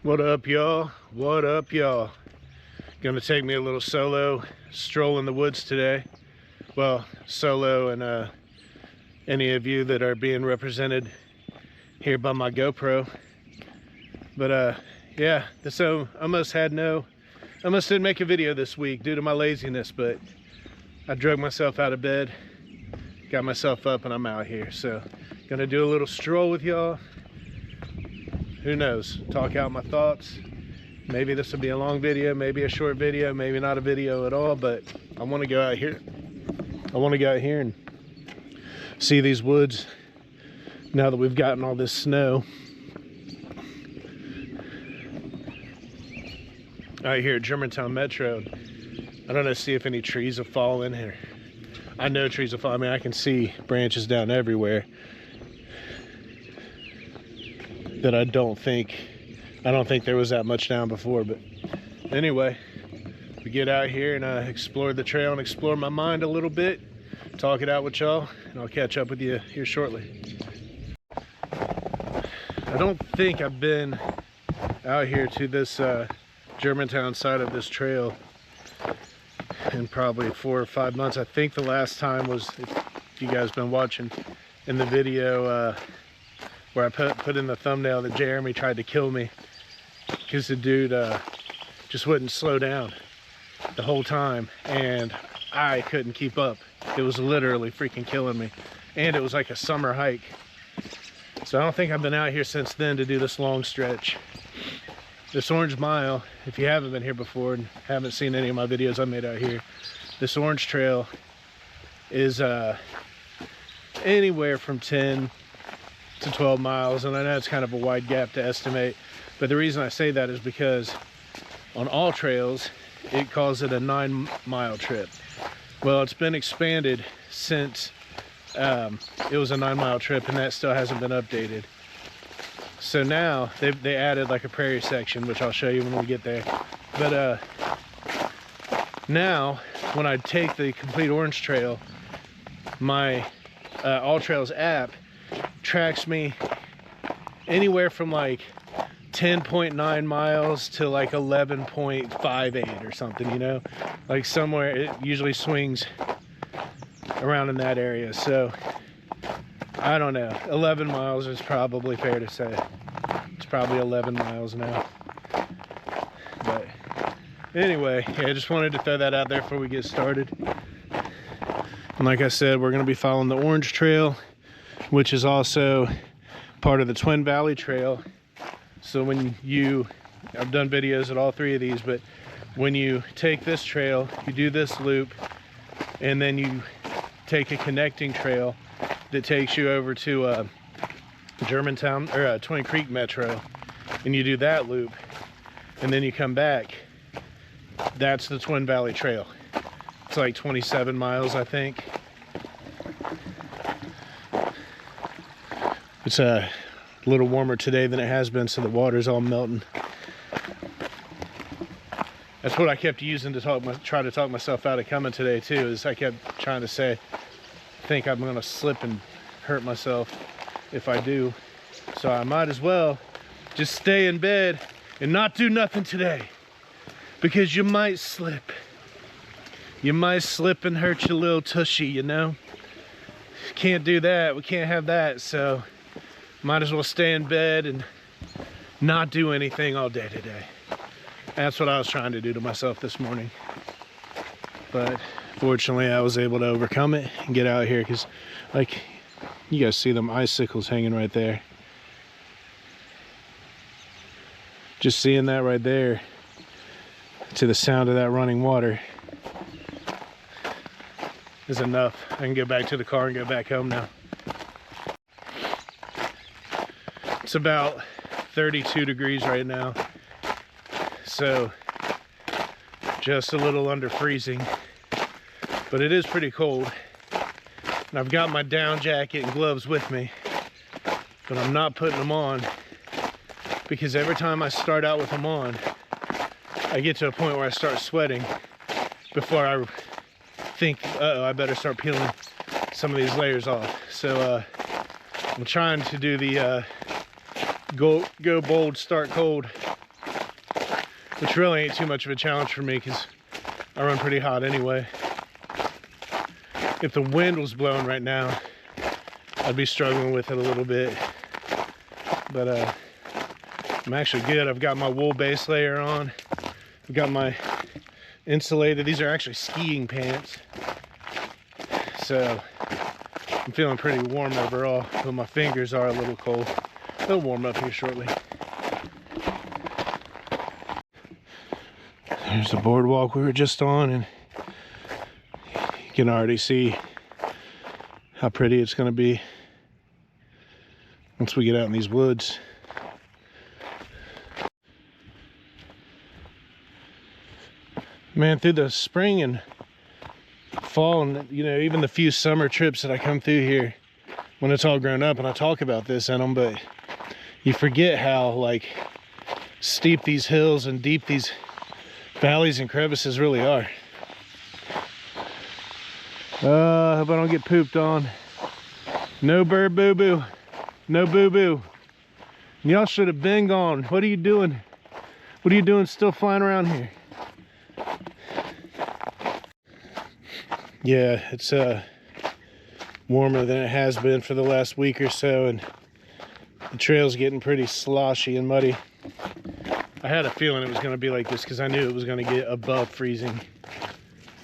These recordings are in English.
What up, y'all? What up, y'all? Gonna take me a little solo stroll in the woods today. Well, solo and any of you that are being represented here by my GoPro. But yeah, so I almost didn't make a video this week due to my laziness, but I drug myself out of bed, got myself up, and I'm out here. So gonna do a little stroll with y'all. Who knows, talk out my thoughts. Maybe this will be a long video, maybe a short video, maybe not a video at all, but I want to go out here. I want to go out here and see these woods now that we've gotten all this snow. Out here at Germantown Metro, I don't know, see if any trees have fallen here. I know trees have fallen. I mean, I can see branches down everywhere that I don't think there was that much down before. But anyway, we get out here and explore the trail and explore my mind a little bit, talk it out with y'all, and I'll catch up with you here shortly. I don't think I've been out here to this Germantown side of this trail in probably 4 or 5 months. I think the last time was, if you guys been watching in the video where I put in the thumbnail that Jeremy tried to kill me because the dude just wouldn't slow down the whole time, and I couldn't keep up. It was literally freaking killing me, and it was like a summer hike. So I don't think I've been out here since then to do this long stretch. This Orange Mile, if you haven't been here before and haven't seen any of my videos I made out here, this Orange Trail is anywhere from 10 to 12 miles, and I know it's kind of a wide gap to estimate, but the reason I say that is because on all trails it calls it a 9-mile trip. Well, it's been expanded since it was a 9-mile trip, and that still hasn't been updated. So now they added like a prairie section, which I'll show you when we get there. But now when I take the complete Orange Trail, my All Trails app tracks me anywhere from like 10.9 miles to like 11.58 or something, you know, like somewhere. It usually swings around in that area. So I don't know, 11 miles is probably fair to say. It's probably 11 miles now. But anyway, yeah, I just wanted to throw that out there before we get started. And like I said, we're going to be following the Orange Trail, which is also part of the Twin Valley Trail. So when I've done videos at all 3 of these, but when you take this trail, you do this loop, and then you take a connecting trail that takes you over to Germantown, or Twin Creek Metro, and you do that loop, and then you come back. That's the Twin Valley Trail. It's like 27 miles, I think. It's a little warmer today than it has been, so the water's all melting. That's what I kept using to try to talk myself out of coming today too, is I kept trying to say, I think I'm gonna slip and hurt myself if I do. So I might as well just stay in bed and not do nothing today, because you might slip. You might slip and hurt your little tushy, you know? Can't do that, we can't have that, so might as well stay in bed and not do anything all day today. That's what I was trying to do to myself this morning. But fortunately, I was able to overcome it and get out here, because, like, you guys see them icicles hanging right there. Just seeing that right there, to the sound of that running water, is enough. I can go back to the car and go back home now. It's about 32 degrees right now, so just a little under freezing, but it is pretty cold. And I've got my down jacket and gloves with me, but I'm not putting them on, because every time I start out with them on, I get to a point where I start sweating before I think, uh-oh, I better start peeling some of these layers off. So I'm trying to do the go bold, start cold which really ain't too much of a challenge for me because I run pretty hot anyway. If the wind was blowing right now, I'd be struggling with it a little bit. But I'm actually good. I've got my wool base layer on. I've got my insulated, these are actually skiing pants. So I'm feeling pretty warm overall, but my fingers are a little cold. They'll warm up here shortly. There's the boardwalk we were just on, and you can already see how pretty it's going to be once we get out in these woods. Man, through the spring and fall, and you know, even the few summer trips that I come through here when it's all grown up, and I talk about this in them, but you forget how like steep these hills and deep these valleys and crevices really are. I hope I don't get pooped on. No bird boo-boo. No boo-boo. Y'all should have been gone. What are you doing? What are you doing still flying around here? Yeah, it's warmer than it has been for the last week or so, and the trail's getting pretty sloshy and muddy. I had a feeling it was going to be like this because I knew it was going to get above freezing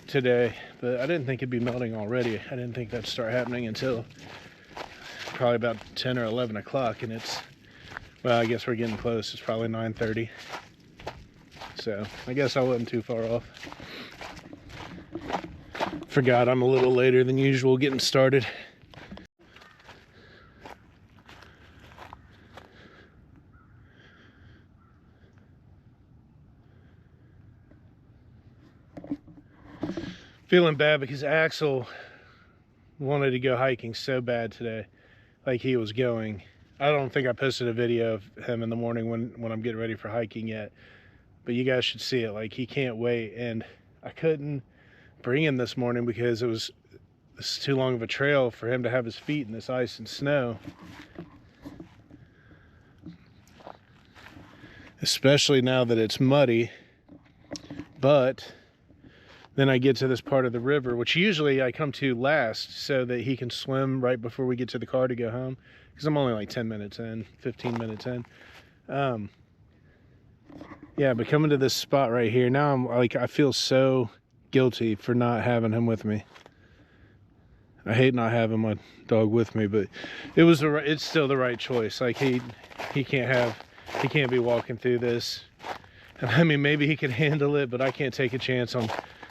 today, but I didn't think it'd be melting already. I didn't think that'd start happening until probably about 10 or 11 o'clock, and it's, well, I guess we're getting close. It's probably 9:30, so I guess I wasn't too far off. Forgot I'm a little later than usual getting started. Feeling bad because Axel wanted to go hiking so bad today, like he was going. I don't think I posted a video of him in the morning when I'm getting ready for hiking yet, but you guys should see it. Like, he can't wait, and I couldn't bring him this morning because this is too long of a trail for him to have his feet in this ice and snow, especially now that it's muddy. But then I get to this part of the river, which usually I come to last so that he can swim right before we get to the car to go home, because I'm only like 10 minutes in, 15 minutes in. Yeah, but coming to this spot right here, now I'm like, I feel so guilty for not having him with me. I hate not having my dog with me, but it's still the right choice. Like, he can't be walking through this. And I mean, maybe he could handle it, but I can't take a chance on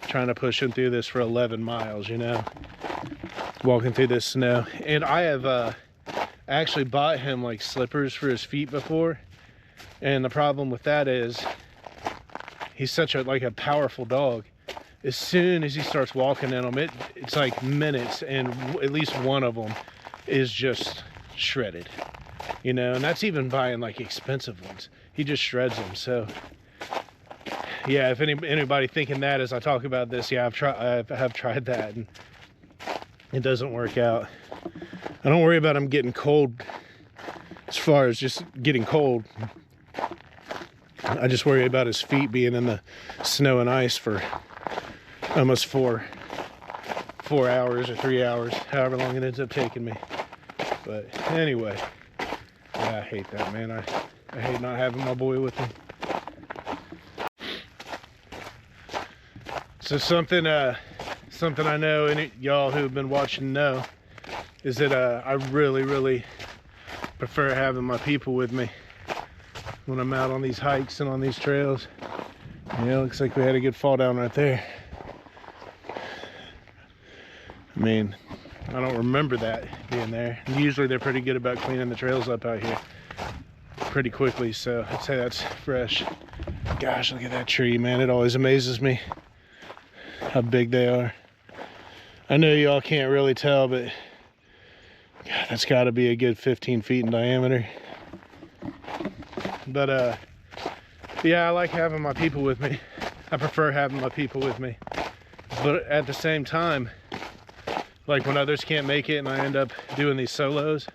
trying to push him through this for 11 miles, you know, walking through this snow. And I have actually bought him like slippers for his feet before, and the problem with that is he's such a powerful dog. As soon as he starts walking in them, it's like minutes, and at least one of them is just shredded, you know. And that's even buying like expensive ones. He just shreds them. So yeah, if anybody thinking that as I talk about this, yeah, I have tried that, and it doesn't work out. I don't worry about him getting cold as far as just getting cold. I just worry about his feet being in the snow and ice for almost 4 hours or 3 hours, however long it ends up taking me. But anyway, yeah, I hate that, man. I hate not having my boy with me. So something I know, and y'all who have been watching know, is that I really prefer having my people with me when I'm out on these hikes and on these trails. Yeah, looks like we had a good fall down right there. I mean, I don't remember that being there. Usually they're pretty good about cleaning the trails up out here pretty quickly, so I'd say that's fresh. Gosh, look at that tree, man. It always amazes me how big they are. I know y'all can't really tell, but God, that's got to be a good 15 feet in diameter. But yeah, I like having my people with me. I prefer having my people with me. But at the same time, like when others can't make it and I end up doing these solos,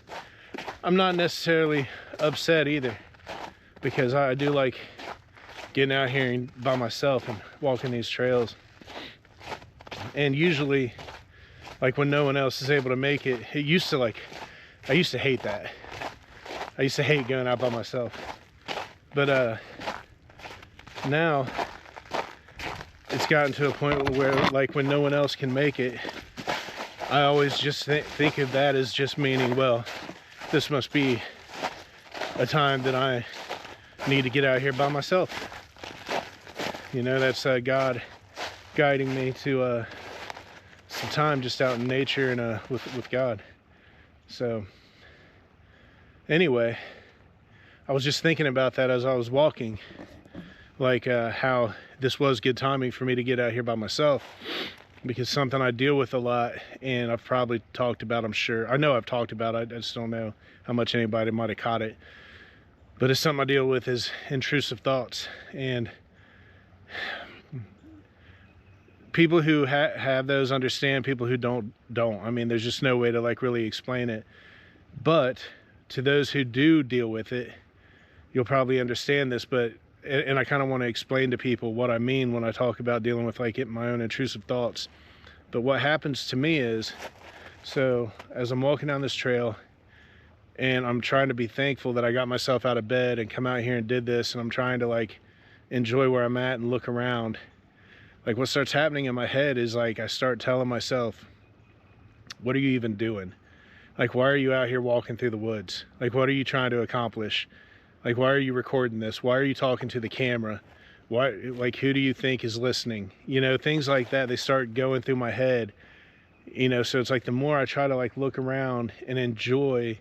I'm not necessarily upset either, because I do like getting out here and by myself and walking these trails. And usually, like when no one else is able to make it, I used to hate that. I used to hate going out by myself. But now it's gotten to a point where, like, when no one else can make it, I always just think of that as just meaning, well, this must be a time that I need to get out here by myself. You know, that's God guiding me to some time just out in nature and with God. So anyway, I was just thinking about that as I was walking, like how this was good timing for me to get out here by myself, because something I deal with a lot, and I've probably talked about, I'm sure, I know I've talked about it, I just don't know how much anybody might have caught it, but it's something I deal with, is intrusive thoughts. And people who have those understand, people who don't. I mean, there's just no way to like really explain it. But to those who do deal with it, you'll probably understand this. But and I kind of want to explain to people what I mean when I talk about dealing with like my own intrusive thoughts. But what happens to me is, so as I'm walking down this trail and I'm trying to be thankful that I got myself out of bed and come out here and did this, and I'm trying to like enjoy where I'm at and look around, like what starts happening in my head is like I start telling myself, what are you even doing? Like, why are you out here walking through the woods? Like, what are you trying to accomplish? Like, why are you recording this? Why are you talking to the camera? Why, like, who do you think is listening? You know, things like that, they start going through my head, you know. So it's like the more I try to like look around and enjoy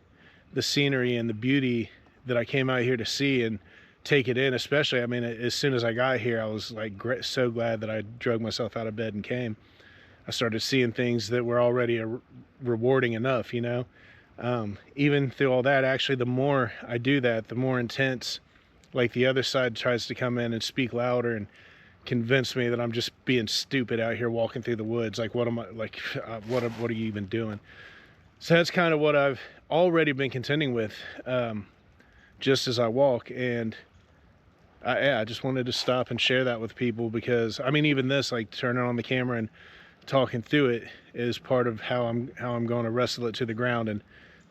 the scenery and the beauty that I came out here to see and take it in, especially, I mean, as soon as I got here, I was like so glad that I drug myself out of bed and came. I started seeing things that were already rewarding enough, you know. Even through all that, actually, the more I do that, the more intense, like, the other side tries to come in and speak louder and convince me that I'm just being stupid out here walking through the woods. Like, what am I, like, what are you even doing? So that's kind of what I've already been contending with, just as I walk. And I just wanted to stop and share that with people, because, I mean, even this, like, turning on the camera and talking through it is part of how I'm going to wrestle it to the ground and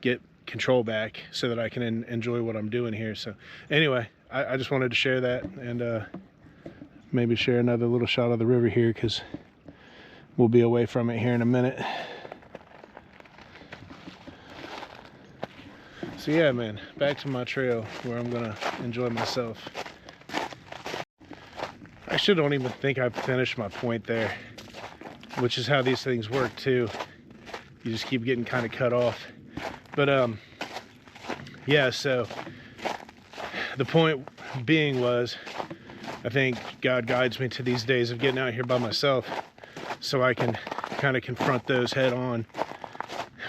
get control back so that I can enjoy what I'm doing here. So anyway, I just wanted to share that, and maybe share another little shot of the river here, because we'll be away from it here in a minute. So yeah, man, back to my trail where I'm gonna enjoy myself. I actually don't even think I've finished my point there, which is how these things work too. You just keep getting kind of cut off. But yeah, so the point being was, I think God guides me to these days of getting out here by myself, so I can kind of confront those head on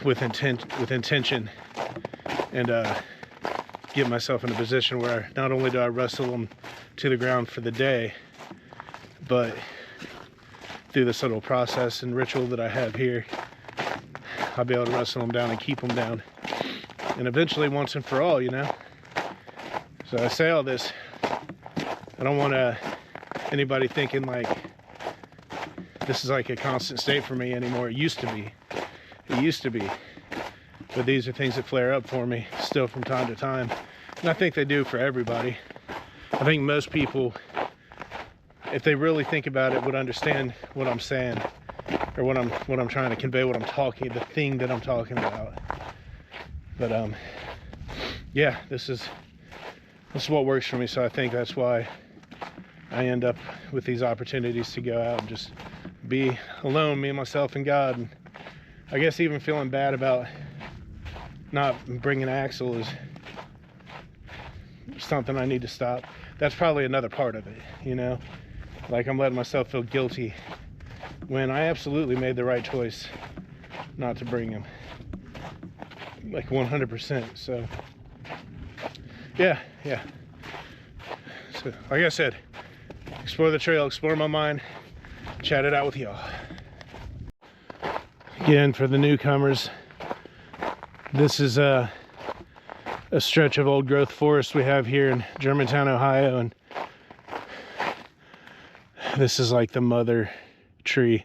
with intention, and get myself in a position where not only do I wrestle them to the ground for the day, but through this little process and ritual that I have here, I'll be able to wrestle them down and keep them down, and eventually, once and for all, you know. So I say all this, I don't want anybody thinking like this is like a constant state for me anymore. It used to be, but these are things that flare up for me still from time to time, and I think they do for everybody. I think most people, if they really think about it, would understand what I'm saying, or what I'm trying to convey, the thing that I'm talking about. But yeah, this is what works for me. So I think that's why I end up with these opportunities to go out and just be alone, me and myself and God. And I guess even feeling bad about not bringing Axel is something I need to stop. That's probably another part of it, you know. Like, I'm letting myself feel guilty when I absolutely made the right choice not to bring him, like 100%. So yeah. So like I said, explore the trail, explore my mind, chat it out with y'all. Again, for the newcomers, this is a stretch of old growth forest we have here in Germantown, Ohio, and This is like the mother tree.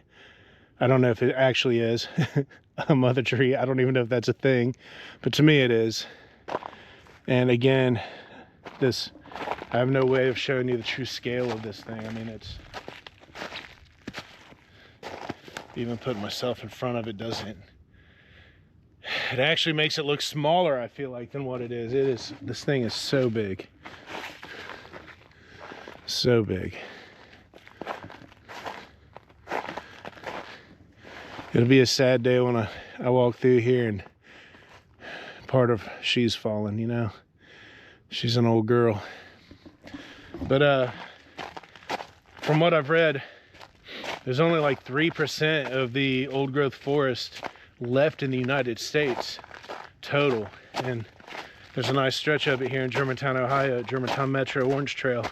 I don't know if it actually is a mother tree. I don't even know if that's a thing, but to me it is. And again, this, I have no way of showing you the true scale of this thing. I mean, it's, even putting myself in front of it doesn't, it actually makes it look smaller, I feel like, than what it is. It is, this thing is so big. So big. It'll be a sad day when I walk through here and part of she's fallen, you know. She's an old girl. But from what I've read, there's only like 3% of the old growth forest left in the United States total. And there's a nice stretch of it here in Germantown, Ohio, Germantown Metro Orange Trail,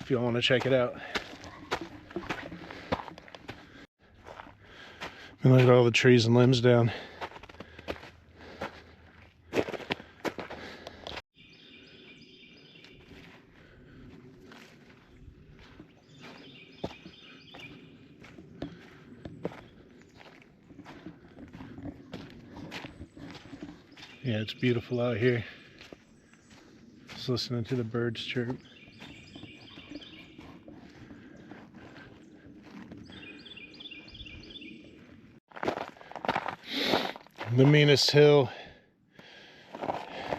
if you want to check it out. And look at all the trees and limbs down. Yeah, it's beautiful out here. Just listening to the birds chirp. The meanest hill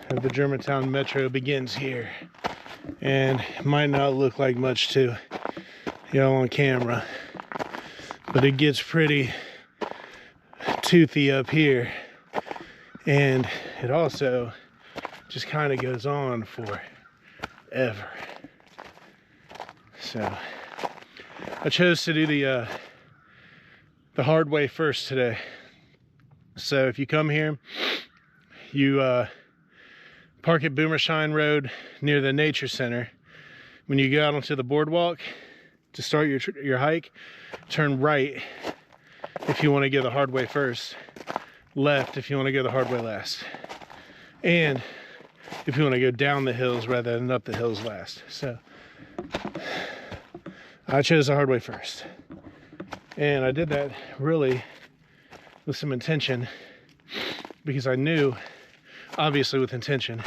of the Germantown Metro begins here, and it might not look like much to y'all on camera, but it gets pretty toothy up here, and it also just kind of goes on forever. So I chose to do the hard way first today. So if you come here, you park at Boomershine Road near the Nature Center. When you go out onto the boardwalk to start your hike, turn right if you want to go the hard way first, left if you want to go the hard way last, and if you want to go down the hills rather than up the hills last. So I chose the hard way first, and I did that really with some intention, because I knew, obviously with intention,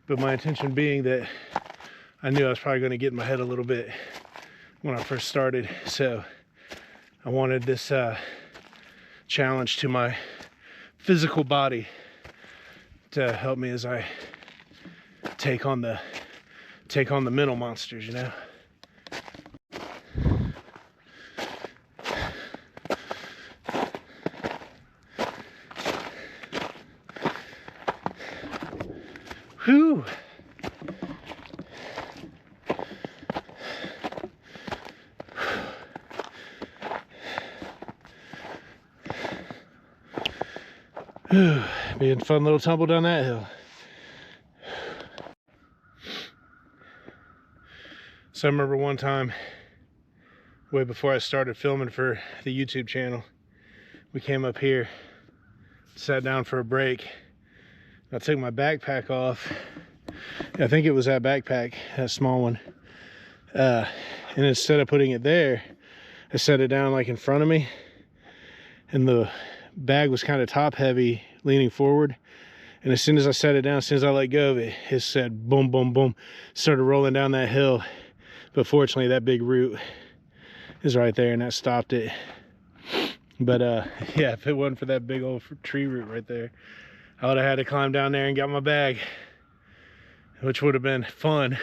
but my intention being that I knew I was probably going to get in my head a little bit when I first started. So I wanted this challenge to my physical body to help me as I take on the mental monsters, you know. Whew. Be a fun little tumble down that hill. So I remember one time, way before I started filming for the YouTube channel, we came up here, sat down for a break. I took my backpack off. I think it was that backpack, that small one. And instead of putting it there, I set it down like in front of me. And the bag was kind of top heavy, leaning forward. And as soon as I set it down, as soon as I let go of it, it said boom, boom, boom. Started rolling down that hill. But fortunately, that big root is right there, and that stopped it. But yeah, if it wasn't for that big old tree root right there, I would have had to climb down there and got my bag, which would have been fun,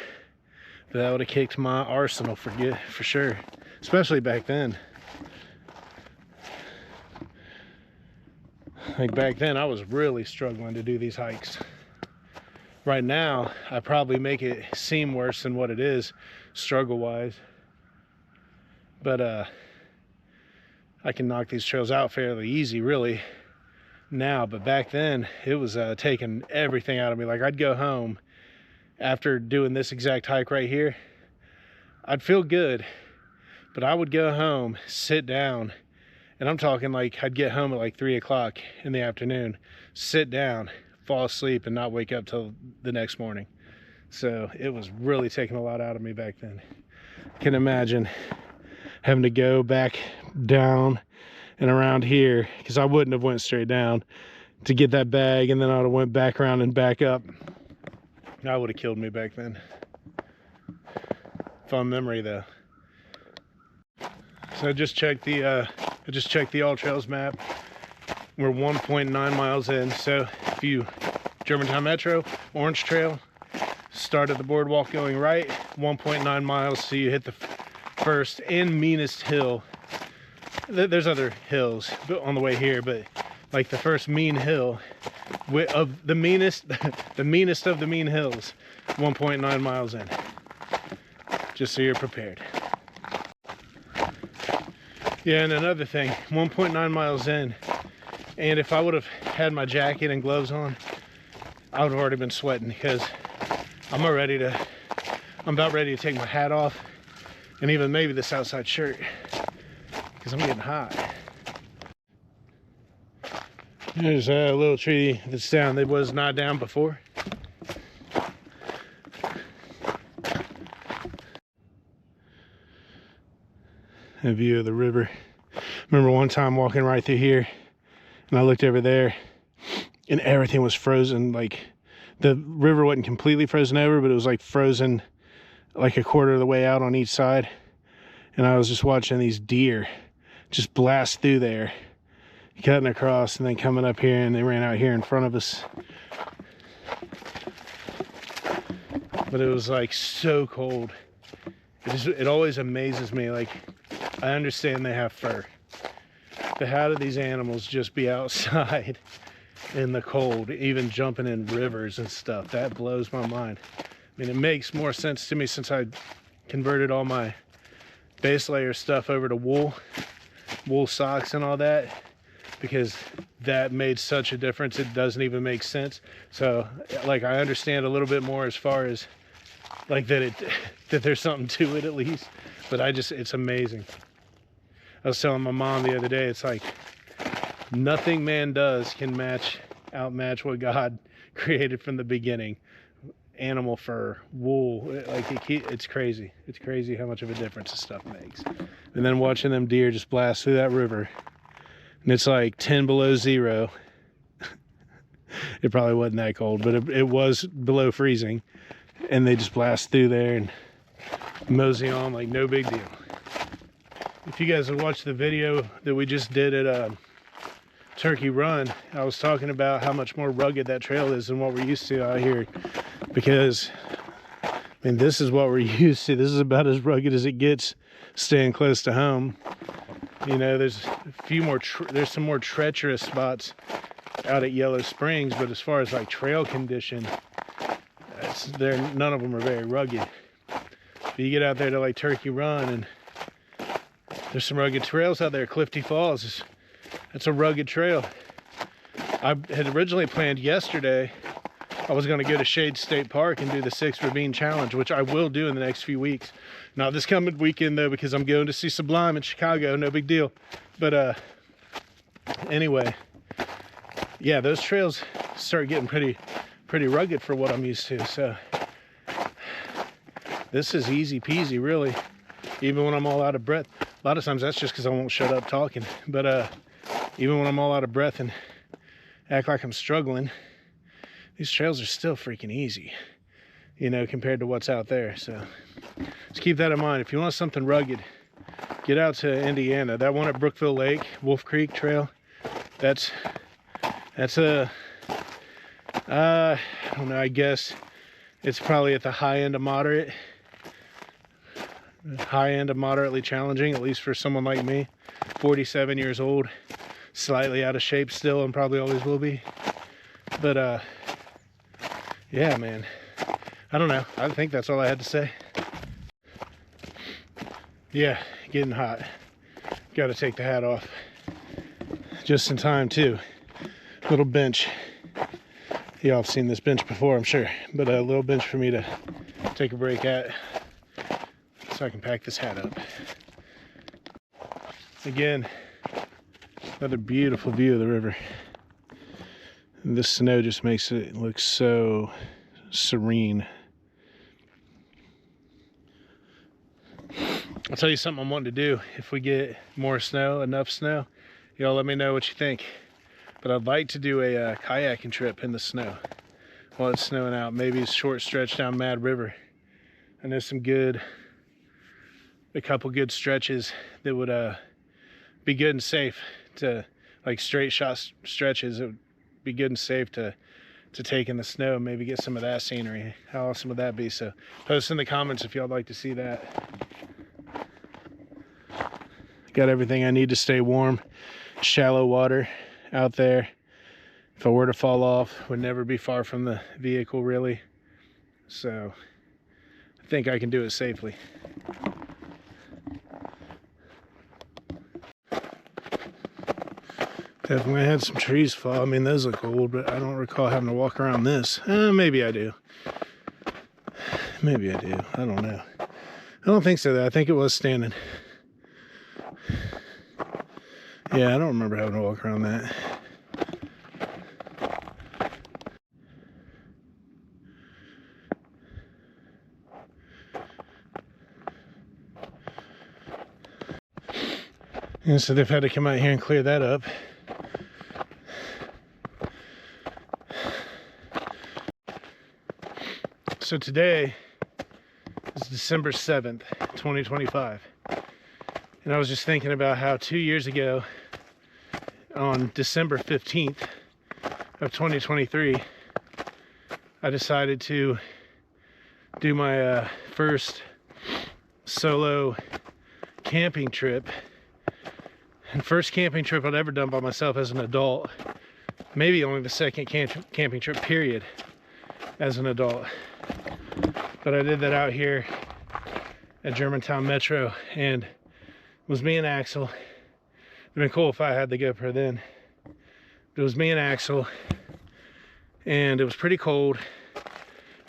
but that would have kicked my arsenal for sure, especially back then. Like back then, I was really struggling to do these hikes. Right now, I probably make it seem worse than what it is, struggle-wise. But I can knock these trails out fairly easy, really, now. But back then, it was taking everything out of me. Like, I'd go home after doing this exact hike right here. I'd feel good, but I would go home, sit down, and I'm talking like I'd get home at like 3 o'clock in the afternoon, sit down, fall asleep, and not wake up till the next morning. So it was really taking a lot out of me back then. I can imagine having to go back down and around here, because I wouldn't have went straight down to get that bag, and then I would have went back around and back up. That would have killed me back then. Fun memory though. So I just checked the All Trails map. We're 1.9 miles in. So if you Germantown Metro, Orange Trail, start at the boardwalk going right, 1.9 miles, so you hit the first and meanest hill. There's other hills on the way here, but like the first mean hill of the meanest, the meanest of the mean hills, 1.9 miles in. Just so you're prepared. Yeah, and another thing, 1.9 miles in, and if I would have had my jacket and gloves on, I would have already been sweating, because I'm about ready to take my hat off, and even maybe this outside shirt, because I'm getting hot. There's a little tree that's down that was not down before. A view of the river. Remember one time walking right through here, and I looked over there, and everything was frozen. Like, the river wasn't completely frozen over, but it was like frozen like a quarter of the way out on each side. And I was just watching these deer just blast through there, cutting across, and then coming up here, and they ran out here in front of us. But it was like so cold. It always amazes me. Like, I understand they have fur, but how do these animals just be outside in the cold, even jumping in rivers and stuff? That blows my mind. I mean, it makes more sense to me since I converted all my base layer stuff over to wool socks and all that, because that made such a difference. It doesn't even make sense. So like, I understand a little bit more as far as like that there's something to it at least, but it's amazing. I was telling my mom the other day, it's like nothing man does can outmatch what God created from the beginning. Animal fur, wool, like it's crazy. It's crazy how much of a difference this stuff makes. And then watching them deer just blast through that river, and it's like 10 below zero. It probably wasn't that cold, but it was below freezing, and they just blast through there and mosey on like no big deal. If you guys have watched the video that we just did at Turkey Run, I was talking about how much more rugged that trail is than what we're used to out here, because I mean, this is what we're used to. This is about as rugged as it gets staying close to home. You know, there's a few more there's some more treacherous spots out at Yellow Springs, but as far as like trail condition, none of them are very rugged. But you get out there to like Turkey Run, and there's some rugged trails out there. Clifty Falls, that's a rugged trail. I had originally planned yesterday, I was going to go to Shade State Park and do the 6 Ravine Challenge, which I will do in the next few weeks. Not this coming weekend though, because I'm going to see Sublime in Chicago, no big deal. But anyway, yeah, those trails start getting pretty rugged for what I'm used to. So this is easy peasy, really, even when I'm all out of breath. A lot of times that's just because I won't shut up talking. But even when I'm all out of breath and act like I'm struggling, these trails are still freaking easy, you know, compared to what's out there. So just keep that in mind. If you want something rugged, get out to Indiana. That one at Brookville Lake, Wolf Creek Trail, that's a, I don't know, I guess it's probably at the high end of moderately challenging, at least for someone like me, 47 years old, slightly out of shape still, and probably always will be. But yeah, man, I don't know. I think that's all I had to say. Yeah, getting hot. Got to take the hat off just in time too. Little bench. Y'all have seen this bench before, I'm sure, but a little bench for me to take a break at, so I can pack this hat up. Again, another beautiful view of the river. And this snow just makes it look so serene. I'll tell you something I'm wanting to do. If we get more snow, enough snow, y'all let me know what you think. But I'd like to do a kayaking trip in the snow while it's snowing out. Maybe a short stretch down Mad River. I know a couple good stretches that would be good and safe to, like straight shot stretches. It would be good and safe to take in the snow, maybe get some of that scenery. How awesome would that be? So post in the comments if y'all would like to see that. Got everything I need to stay warm. Shallow water out there. If I were to fall off, would never be far from the vehicle really. So I think I can do it safely. Definitely had some trees fall. I mean, those look old, but I don't recall having to walk around this. Maybe I do. Maybe I do. I don't know. I don't think so though. I think it was standing. Yeah, I don't remember having to walk around that. And so they've had to come out here and clear that up. So today is December 7th, 2025. And I was just thinking about how 2 years ago, on December 15th of 2023, I decided to do my first solo camping trip. And first camping trip I'd ever done by myself as an adult. Maybe only the second camping trip period as an adult. But I did that out here at Germantown Metro, and it was me and Axel. It'd been cool if I had the GoPro then. But it was me and Axel, and it was pretty cold.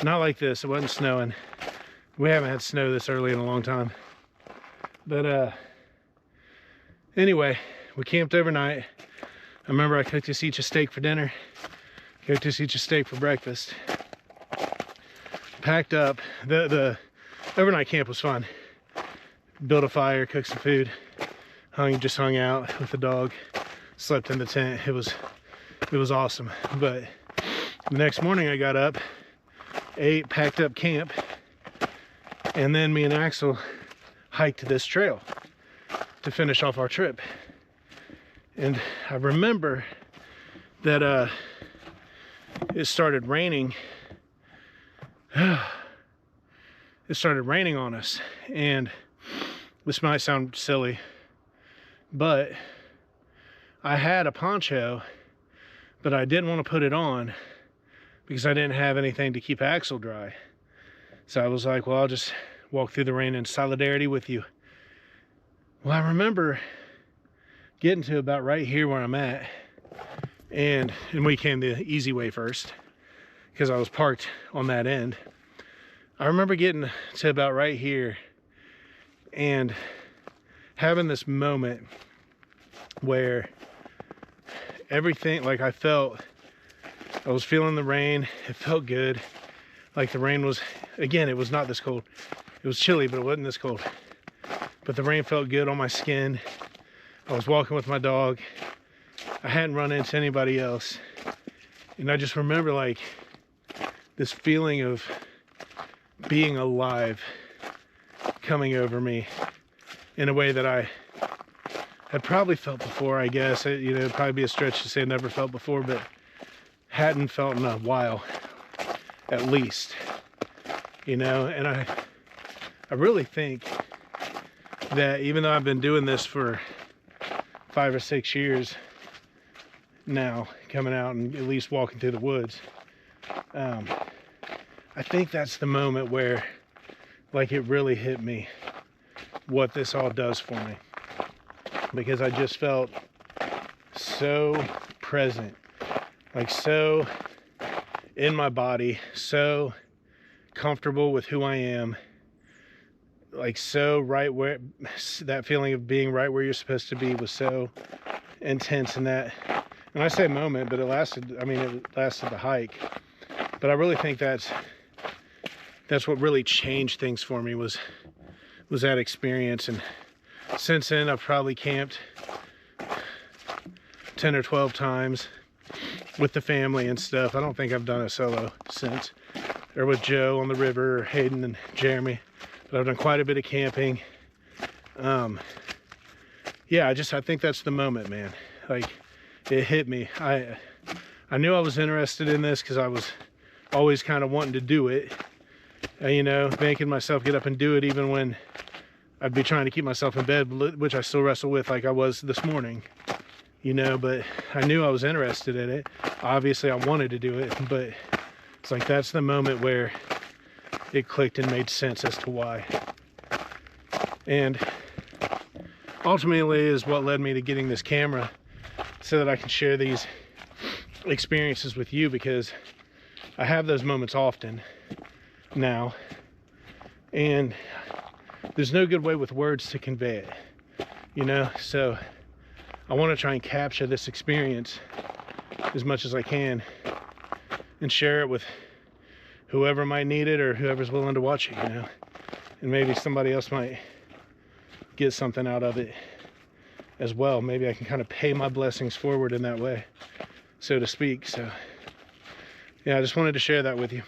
Not like this, it wasn't snowing. We haven't had snow this early in a long time. But anyway, we camped overnight. I remember I cooked us each a steak for dinner, cooked us each a steak for breakfast. Packed up. The overnight camp was fun. Built a fire, cooked some food, just hung out with the dog, slept in the tent. It was awesome. But the next morning I got up, ate, packed up camp, and then me and Axel hiked this trail to finish off our trip. And I remember that it started raining. It started raining on us, and this might sound silly, but I had a poncho, but I didn't want to put it on because I didn't have anything to keep Axel dry. So I was like, well, I'll just walk through the rain in solidarity with you. Well, I remember getting to about right here where I'm at, and we came the easy way first because I was parked on that end. I remember getting to about right here and having this moment where everything, like I was feeling the rain. It felt good. Like the rain was, again, it was not this cold. It was chilly, but it wasn't this cold. But the rain felt good on my skin. I was walking with my dog. I hadn't run into anybody else. And I just remember like this feeling of being alive coming over me in a way that I had probably felt before, I guess. It'd probably be a stretch to say I never felt before, but hadn't felt in a while, at least. And I really think that even though I've been doing this for 5 or 6 years now, coming out and at least walking through the woods, I think that's the moment where like it really hit me what this all does for me, because I just felt so present, like so in my body, so comfortable with who I am, like so right where, that feeling of being right where you're supposed to be was so intense in that. And I say moment, but it lasted the hike. But I really think that's what really changed things for me, was was that experience. And since then, I've probably camped 10 or 12 times with the family and stuff. I don't think I've done a solo since, or with Joe on the river, or Hayden and Jeremy, but I've done quite a bit of camping. Yeah, I think that's the moment, man. Like, it hit me. I knew I was interested in this because I was always kind of wanting to do it, you know, making myself get up and do it even when I'd be trying to keep myself in bed, which I still wrestle with like I was this morning, you know. But I knew I was interested in it. Obviously I wanted to do it, but it's like that's the moment where it clicked and made sense as to why. And ultimately is what led me to getting this camera, so that I can share these experiences with you, because I have those moments often now, and there's no good way with words to convey it, you know. So I want to try and capture this experience as much as I can and share it with whoever might need it, or whoever's willing to watch it, you know. And maybe somebody else might get something out of it as well. Maybe I can kind of pay my blessings forward in that way, so to speak. So yeah, I just wanted to share that with you.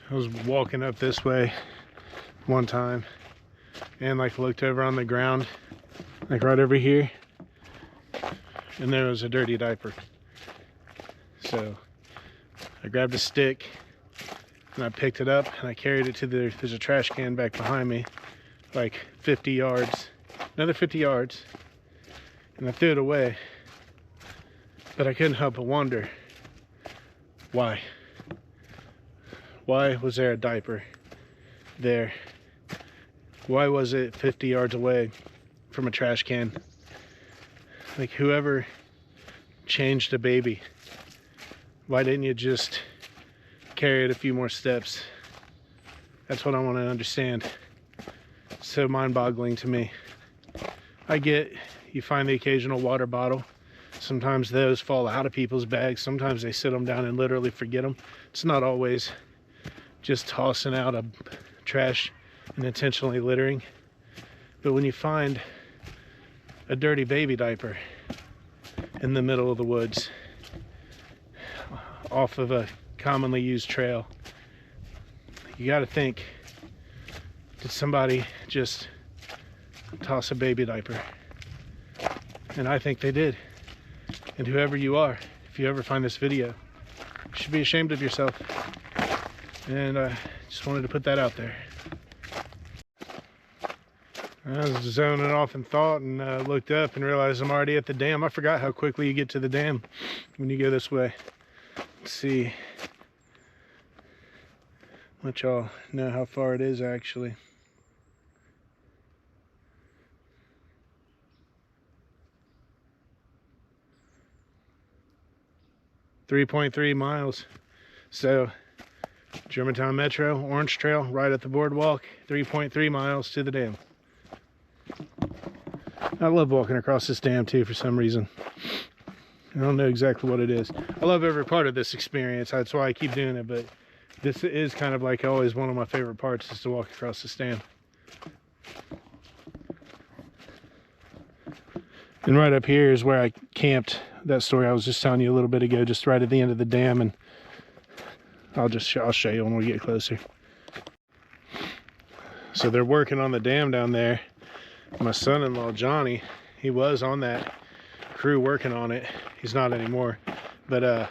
I was walking up this way one time and like looked over on the ground, like right over here, and there was a dirty diaper. So I grabbed a stick and I picked it up and I carried it to there's a trash can back behind me, like 50 yards, another 50 yards, and I threw it away. But I couldn't help but wonder, why? Why was there a diaper there? Why was it 50 yards away from a trash can? Like, whoever changed a baby, why didn't you just carry it a few more steps? That's what I want to understand. It's so mind-boggling to me. I get you find the occasional water bottle. Sometimes those fall out of people's bags. Sometimes they sit them down and literally forget them. It's not always just tossing out a trash and intentionally littering. But when you find a dirty baby diaper in the middle of the woods, off of a commonly used trail, you got to think, did somebody just toss a baby diaper? And I think they did. And whoever you are, if you ever find this video, you should be ashamed of yourself. And I just wanted to put that out there. I was zoning off in thought and looked up and realized I'm already at the dam. I forgot how quickly you get to the dam when you go this way. Let's see. Let y'all know how far it is actually. 3.3 miles. So Germantown Metro, Orange Trail, right at the boardwalk, 3.3 miles to the dam. I love walking across this dam too for some reason. I don't know exactly what it is. I love every part of this experience. That's why I keep doing it, but this is kind of like always one of my favorite parts, is to walk across this dam. And right up here is where I camped. That story I was just telling you a little bit ago, just right at the end of the dam, and I'll show you when we get closer. So they're working on the dam down there. My son-in-law Johnny, he was on that crew working on it. He's not anymore, but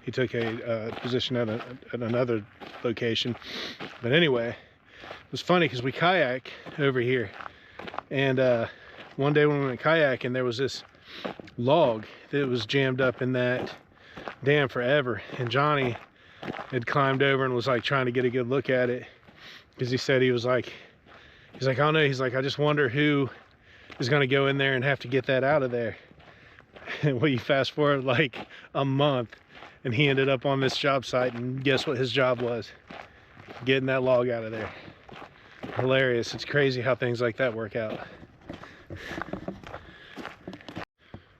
he took a position at another location. But anyway, it was funny because we kayak over here, and one day when we went kayaking, there was this log that was jammed up in that dam forever, and Johnny had climbed over and was like trying to get a good look at it, because he said he's like, I don't know, he's like, I just wonder who is going to go in there and have to get that out of there. Well, you fast forward like a month, and he ended up on this job site, and guess what his job was? Getting that log out of there. Hilarious. It's crazy how things like that work out.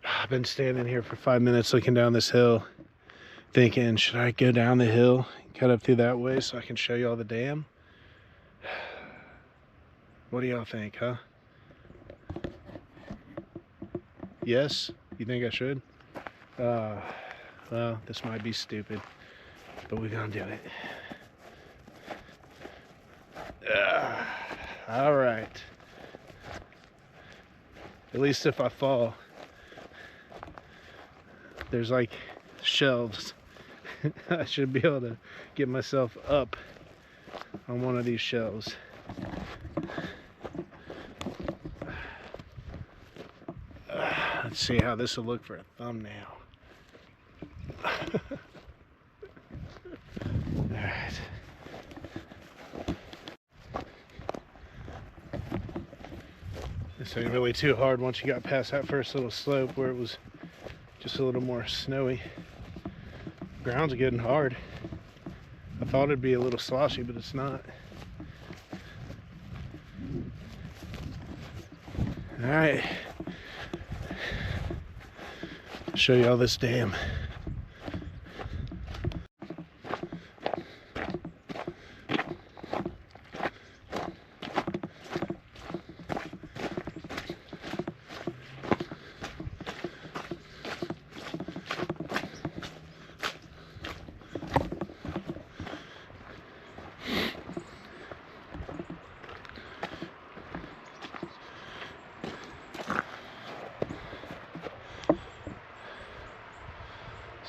I've been standing here for 5 minutes looking down this hill, thinking, should I go down the hill, cut up through that way so I can show you all the dam? What do y'all think, huh? Yes? You think I should? Well, this might be stupid, but we're gonna do it. All right. At least if I fall, there's like shelves. I should be able to get myself up on one of these shelves. Let's see how this will look for a thumbnail. Alright. This ain't really too hard once you got past that first little slope where it was just a little more snowy. Ground's getting hard. I thought it'd be a little sloshy, but it's not. Alright. Show you all this dam.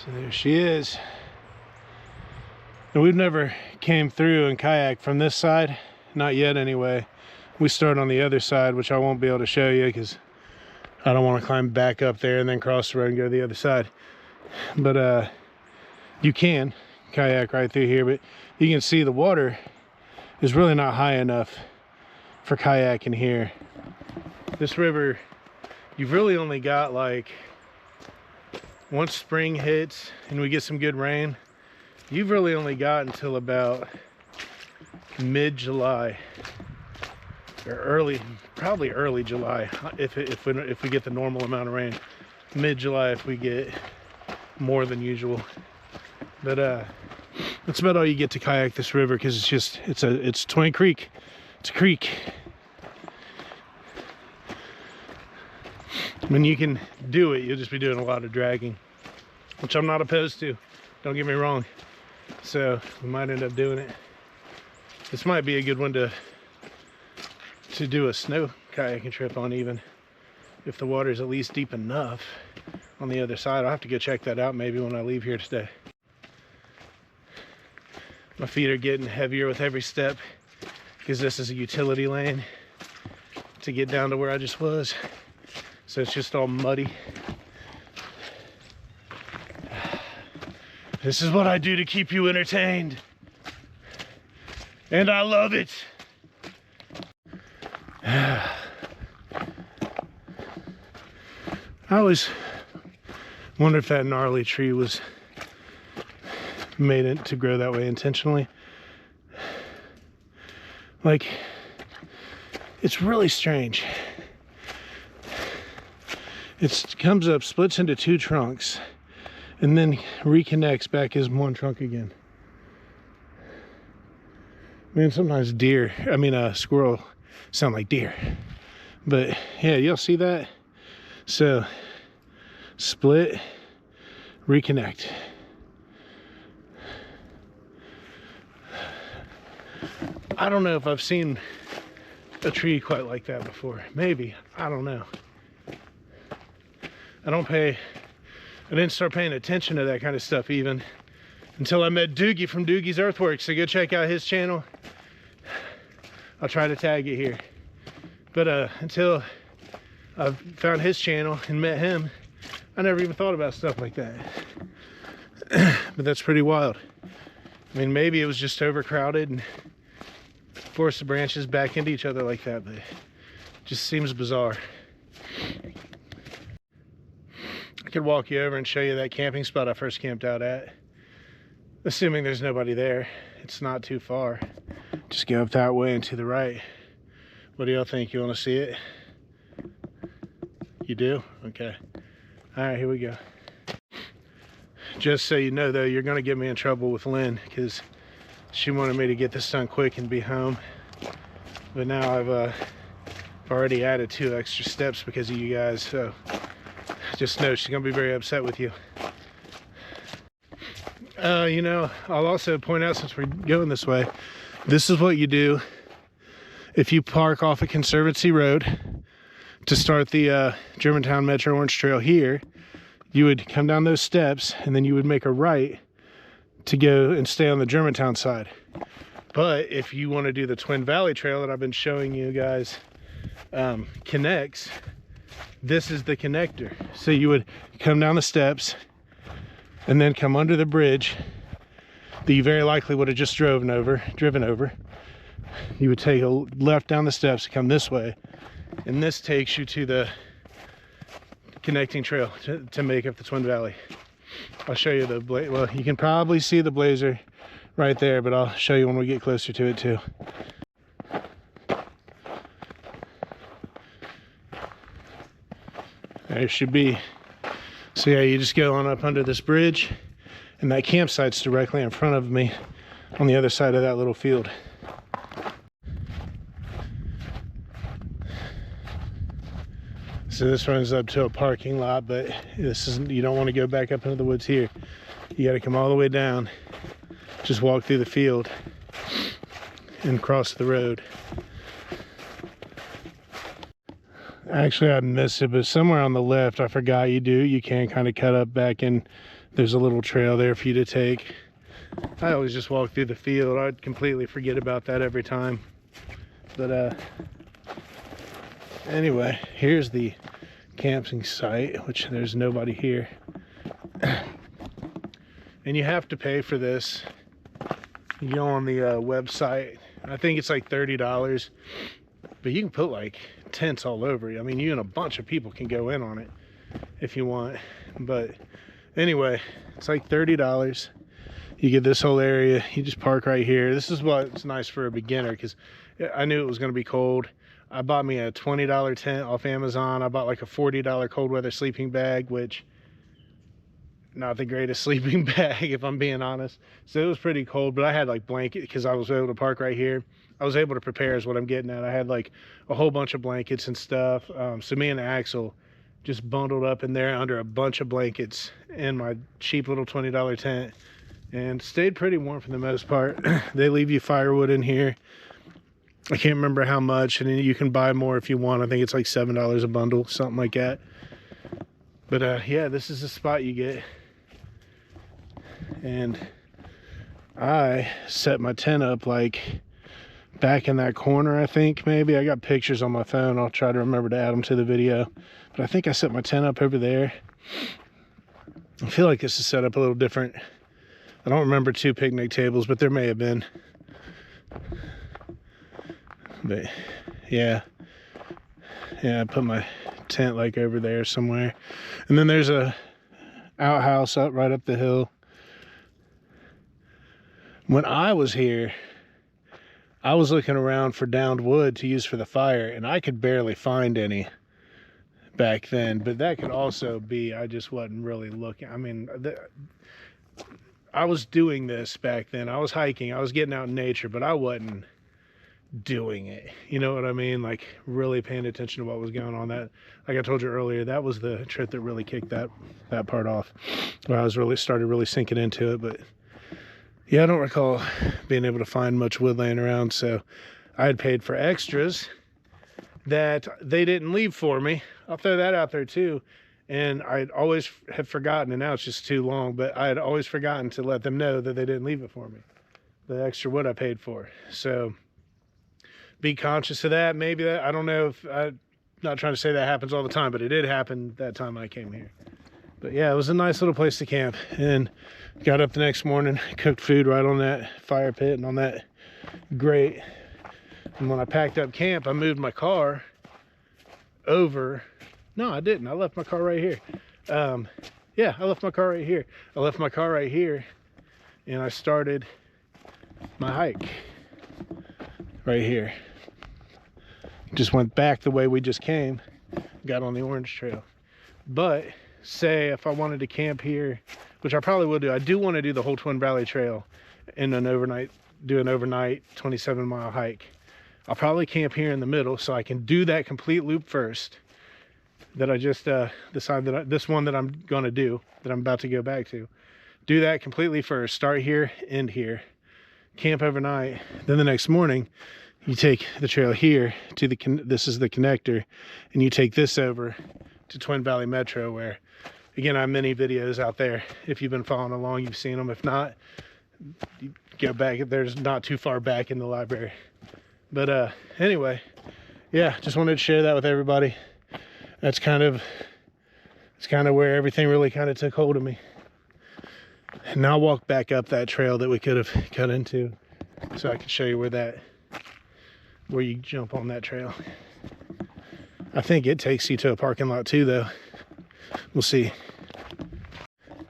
So there she is. And we've never came through and kayak from this side, not yet anyway. We start on the other side, which I won't be able to show you because I don't want to climb back up there and then cross the road and go to the other side. But you can kayak right through here, but you can see the water is really not high enough for kayaking here. This river, you've really only got like, once spring hits and we get some good rain, you've really only got until about mid-July or probably early July if we get the normal amount of rain. Mid-July if we get more than usual. But that's about all you get to kayak this river because it's Twin Creek. It's a creek. When you can do it, you'll just be doing a lot of dragging, which I'm not opposed to, don't get me wrong. So we might end up doing it. This might be a good one to do a snow kayaking trip on, even if the water is at least deep enough on the other side. I'll have to go check that out maybe when I leave here today. My feet are getting heavier with every step because this is a utility lane to get down to where I just was. So it's just all muddy. This is what I do to keep you entertained. And I love it. I always wonder if that gnarly tree was made it to grow that way intentionally. Like, it's really strange. It comes up, splits into two trunks, and then reconnects back as one trunk again. I mean, sometimes squirrel sound like deer. But yeah, you'll see that. So, split, reconnect. I don't know if I've seen a tree quite like that before. Maybe, I don't know. I didn't start paying attention to that kind of stuff even until I met Doogie from Doogie's Earthworks. So go check out his channel. I'll try to tag it here. But until I found his channel and met him, I never even thought about stuff like that. But that's pretty wild. I mean, maybe it was just overcrowded and forced the branches back into each other like that, but it just seems bizarre. I could walk you over and show you that camping spot I first camped out at. Assuming there's nobody there. It's not too far. Just go up that way and to the right. What do y'all think? You want to see it? You do? Okay. Alright, here we go. Just so you know though, you're going to get me in trouble with Lynn because she wanted me to get this done quick and be home. But now I've I've already added 2 extra steps because of you guys, so just know she's gonna be very upset with you. You know, I'll also point out, since we're going this way, this is what you do if you park off a Conservancy Road to start the Germantown Metro Orange Trail here. You would come down those steps and then you would make a right to go and stay on the Germantown side. But if you want to do the Twin Valley Trail that I've been showing you guys, connects, this is the connector. So you would come down the steps and then come under the bridge that you very likely would have just driven over. You would take a left down the steps, come this way, and this takes you to the connecting trail to make up the Twin Valley. I'll show you the well, you can probably see the Blazer right there, but I'll show you when we get closer to it too. There it should be. So yeah, you just go on up under this bridge, and that campsite's directly in front of me on the other side of that little field. So this runs up to a parking lot, but this isn't, you don't want to go back up into the woods here. You got to come all the way down, just walk through the field and cross the road. Actually, I missed it, but somewhere on the left, I forgot you can kind of cut up back in. There's a little trail there for you to take. I always just walk through the field. I'd completely forget about that every time. But anyway, here's the camping site, which there's nobody here. And you have to pay for this. You go on the website. I think it's like $30, but you can put like tents all over. I mean, you and a bunch of people can go in on it if you want. But anyway, it's like $30. You get this whole area. You just park right here. This is what's nice for a beginner, because I knew it was going to be cold. I bought me a $20 tent off Amazon. I bought like a $40 cold weather sleeping bag, which not the greatest sleeping bag if I'm being honest. So it was pretty cold, but I had like blanket because I was able to park right here. I was able to prepare is what I'm getting at. I had like a whole bunch of blankets and stuff. So me and Axel just bundled up in there under a bunch of blankets in my cheap little $20 tent and stayed pretty warm for the most part. They leave you firewood in here. I can't remember how much, and then you can buy more if you want. I think it's like $7 a bundle, something like that. But yeah, this is the spot you get. And I set my tent up like back in that corner, I think. Maybe I got pictures on my phone. I'll try to remember to add them to the video. But I think I set my tent up over there. I feel like this is set up a little different. I don't remember 2 picnic tables, but there may have been. But yeah, I put my tent like over there somewhere. And then there's a outhouse up right up the hill. When I was here, I was looking around for downed wood to use for the fire, and I could barely find any back then. But that could also be I just wasn't really looking. I mean, I was doing this back then. I was hiking. I was getting out in nature, but I wasn't doing it. You know what I mean? Like really paying attention to what was going on. That, like I told you earlier, that was the trip that really kicked that part off, where I was started really sinking into it. But yeah, I don't recall being able to find much wood laying around, so I had paid for extras that they didn't leave for me. I'll throw that out there too. And I'd always have forgotten, and now it's just too long, but I had always forgotten to let them know that they didn't leave it for me, the extra wood I paid for. So be conscious of that. Maybe that, I don't know, if I'm not trying to say that happens all the time, but it did happen that time I came here. But yeah, it was a nice little place to camp. And got up the next morning, cooked food right on that fire pit and on that grate. And when I packed up camp, I moved my car over. No, I didn't. I left my car right here. Yeah, I left my car right here. I left my car right here, and I started my hike right here. Just went back the way we just came, got on the Orange Trail. But say if I wanted to camp here, which I probably will do, I do want to do the whole Twin Valley Trail in an overnight, do an overnight 27-mile hike. I'll probably camp here in the middle so I can do that complete loop first that I just decided that this one that I'm going to do, that I'm about to go back to. Do that completely first. Start here, end here. Camp overnight. Then the next morning, you take the trail here to the, this is the connector, and you take this over to Twin Valley Metro, where, again, I have many videos out there. If you've been following along, you've seen them. If not, you go back. There's not too far back in the library. But anyway, yeah, just wanted to share that with everybody. It's kind of where everything really kind of took hold of me. And now I'll walk back up that trail that we could have cut into, so I can show you where you jump on that trail. I think it takes you to a parking lot too, though. We'll see.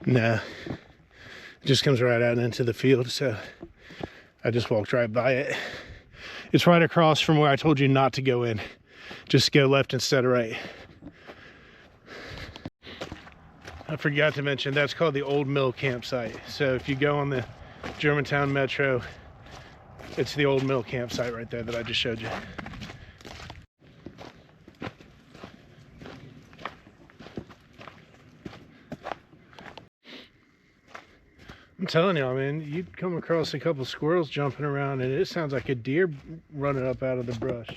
Nah, it just comes right out into the field, so I just walked right by it. It's right across from where I told you not to go in. Just go left instead of right. I forgot to mention, that's called the Old Mill campsite. So if you go on the Germantown Metro, it's the Old Mill campsite right there that I just showed you. I'm telling y'all, man, you'd come across a couple squirrels jumping around, and it sounds like a deer running up out of the brush.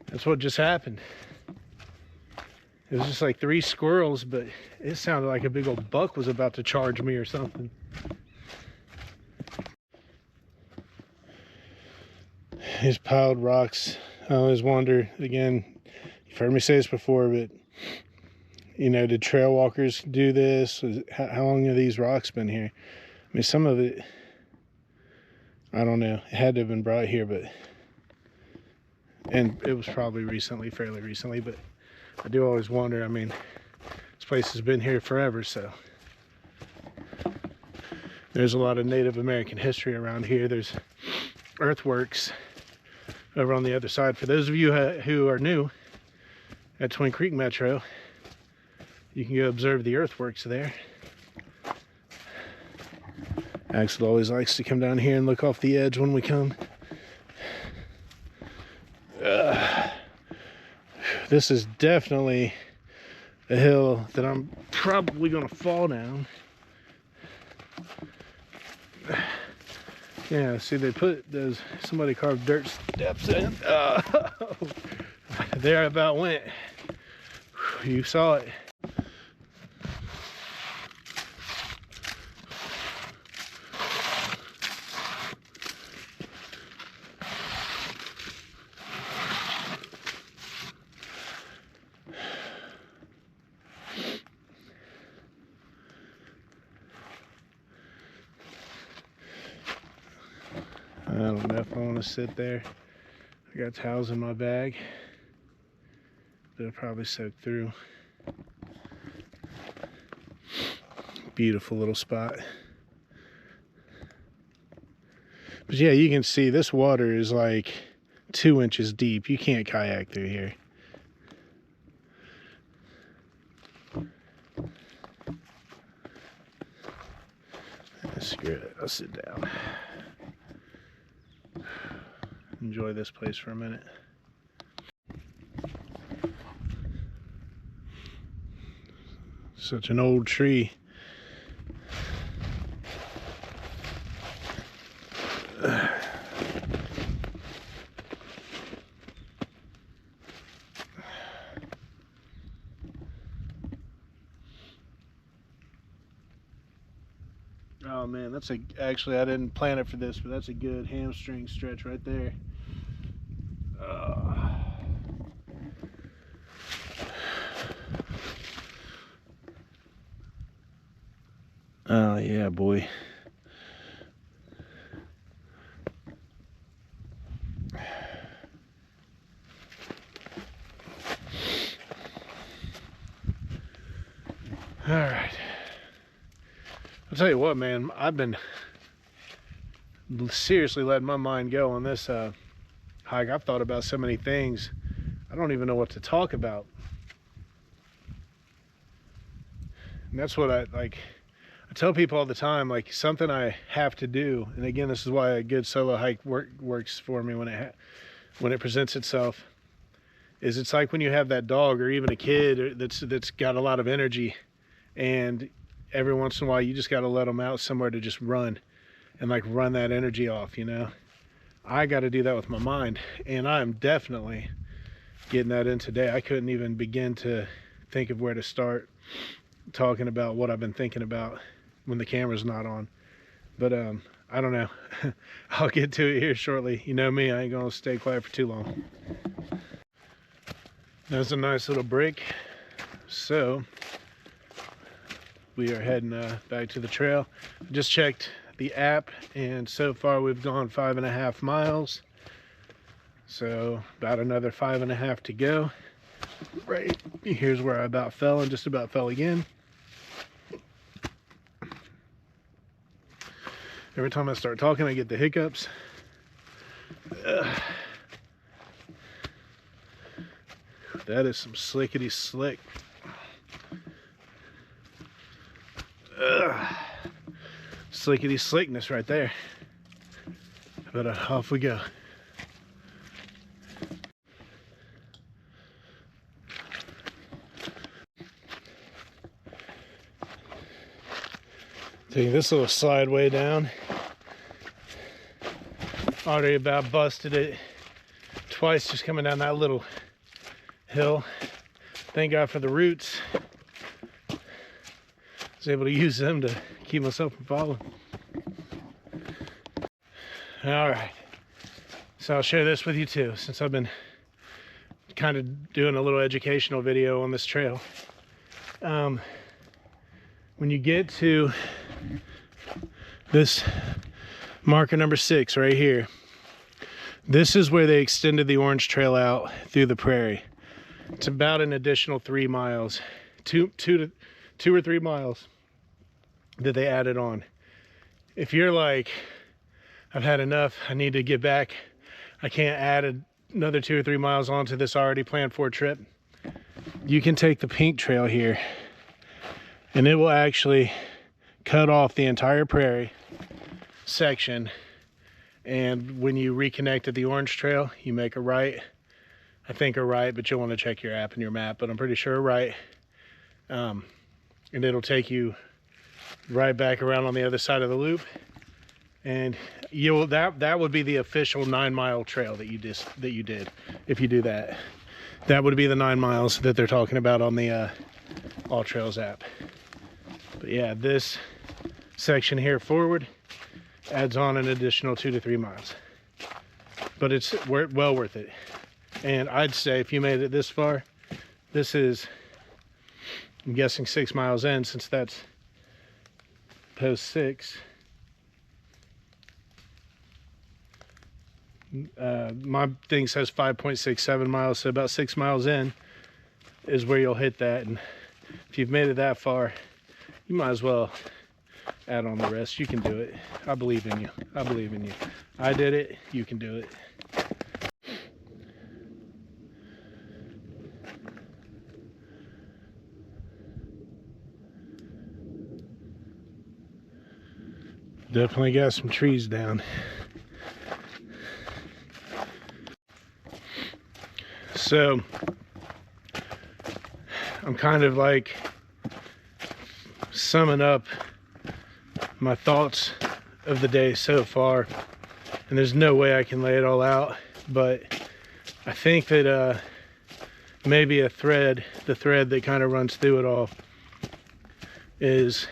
That's what just happened. It was just like 3 squirrels, but it sounded like a big old buck was about to charge me or something. These piled rocks, I always wonder, again, you've heard me say this before, but, you know, did trail walkers do this? How long have these rocks been here? I mean, some of it, I don't know. It had to have been brought here, but, and it was probably recently, fairly recently, but I do always wonder. I mean, this place has been here forever, so there's a lot of Native American history around here. There's earthworks over on the other side. For those of you who are new at Twin Creek Metro, you can go observe the earthworks there. Axel always likes to come down here and look off the edge when we come. This is definitely a hill that I'm probably gonna fall down. Yeah, see, they put those, somebody carved dirt steps in. There I about went. You saw it. I don't know if I want to sit there. I got towels in my bag, but it'll probably soak through. Beautiful little spot. But yeah, you can see this water is like 2 inches deep. You can't kayak through here. Screw it, I'll sit down. Enjoy this place for a minute. Such an old tree. Oh man, that's actually, I didn't plan it for this, but that's a good hamstring stretch right there. Oh yeah, boy. All right. I'll tell you what, man, I've been seriously letting my mind go on this hike. I've thought about so many things. I don't even know what to talk about. And that's what I tell people all the time, like something I have to do. And again, this is why a good solo hike works for me when when it presents itself is it's like when you have that dog or even a kid that's got a lot of energy, and every once in a while you just got to let them out somewhere to just run and like run that energy off, you know. I got to do that with my mind, and I'm definitely getting that in today. I couldn't even begin to think of where to start talking about what I've been thinking about when the camera's not on. But I don't know. I'll get to it here shortly. You know me, I ain't gonna stay quiet for too long. That's a nice little break. So we are heading back to the trail. I just checked the app, and so far we've gone 5.5 miles. So about another 5.5 to go. Right here's where I about fell and just about fell again. Every time I start talking, I get the hiccups. That is some slickety slick. Slickety slickness right there. But off we go. Taking this little slide way down. Already about busted it twice just coming down that little hill. Thank God for the roots. I was able to use them to keep myself from falling. All right, so I'll share this with you too, since I've been kind of doing a little educational video on this trail. When you get to this marker number 6 right here, this is where they extended the Orange Trail out through the prairie. It's about an additional 3 miles, two or 3 miles that they added on. If you're like, I've had enough, I need to get back, I can't add another 2 or 3 miles onto this already planned for trip, you can take the pink trail here, and it will actually cut off the entire prairie section. And when you reconnect at the Orange Trail, you make a right. I think a right, but you'll want to check your app and your map, but I'm pretty sure a right. And it'll take you right back around on the other side of the loop. And that would be the official 9-mile trail that you did. If you do that, that would be the 9 miles that they're talking about on the All Trails app. But yeah, this section here forward adds on an additional 2 to 3 miles, but it's well worth it. And I'd say if you made it this far, this is, I'm guessing 6 miles in, since that's post 6. My thing says 5.67 miles, so about 6 miles in is where you'll hit that. And if you've made it that far, you might as well add on the rest. You can do it. I believe in you. I believe in you. I did it. You can do it. Definitely got some trees down. So I'm kind of like summing up my thoughts of the day so far, and there's no way I can lay it all out, but I think that maybe the thread that kind of runs through it all is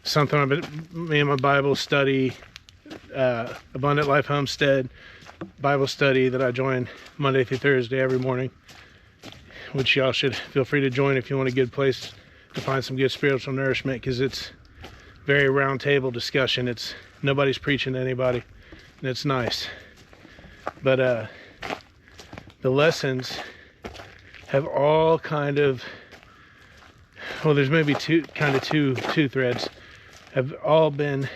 something me and my Bible study, Abundant Life Homestead Bible study that I join Monday through Thursday every morning, which y'all should feel free to join if you want a good place to find some good spiritual nourishment, because it's very round table discussion. It's nobody's preaching to anybody, and it's nice. But the lessons have all kind of, well, there's maybe two threads, have all been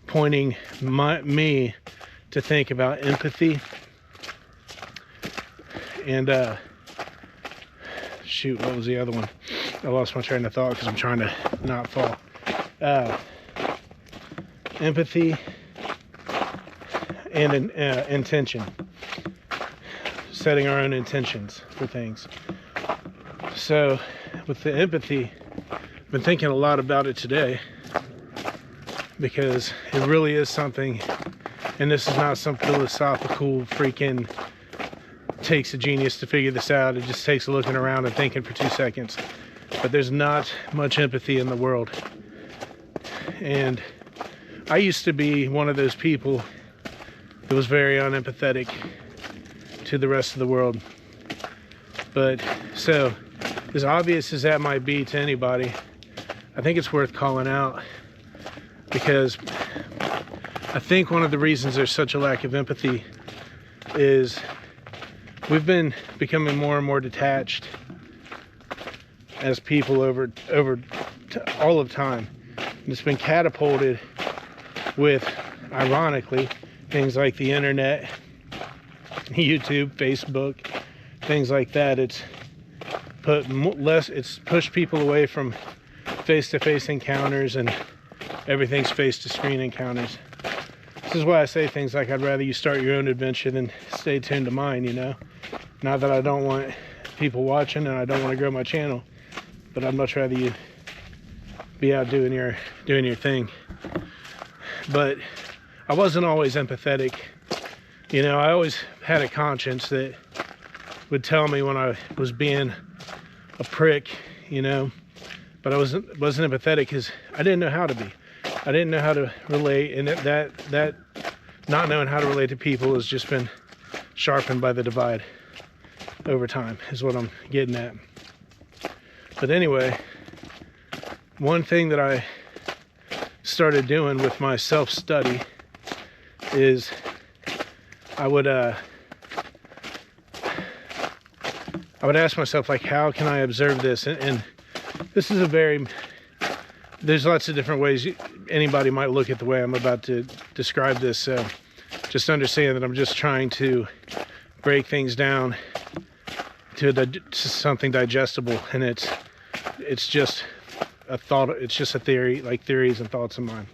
pointing me to think about empathy and shoot, what was the other one? I lost my train of thought because I'm trying to not fall. Empathy and intention. setting our own intentions for things. So with the empathy, I've been thinking a lot about it today, because it really is something, and this is not some philosophical freaking takes a genius to figure this out. It just takes looking around and thinking for 2 seconds. But there's not much empathy in the world. And I used to be one of those people that was very unempathetic to the rest of the world. But so, as obvious as that might be to anybody, I think it's worth calling out, because I think one of the reasons there's such a lack of empathy is we've been becoming more and more detached as people over all of time. And it's been catapulted with, ironically, things like the internet, YouTube, Facebook, things like that. It's pushed people away from face-to-face encounters, and everything's face-to-screen encounters. This is why I say things like, I'd rather you start your own adventure than stay tuned to mine, you know? Not that I don't want people watching and I don't want to grow my channel, but I'd much rather you be out doing your thing. But I wasn't always empathetic. You know, I always had a conscience that would tell me when I was being a prick, you know, but I wasn't empathetic because I didn't know how to be. I didn't know how to relate, and that not knowing how to relate to people has just been sharpened by the divide over time, is what I'm getting at. But anyway, one thing that I started doing with my self-study is I would ask myself, like, how can I observe this? And this is there's lots of different ways anybody might look at the way I'm about to describe this. So just understand that I'm just trying to break things down to something digestible, and it's just a thought, it's just a theory, like theories and thoughts of mine.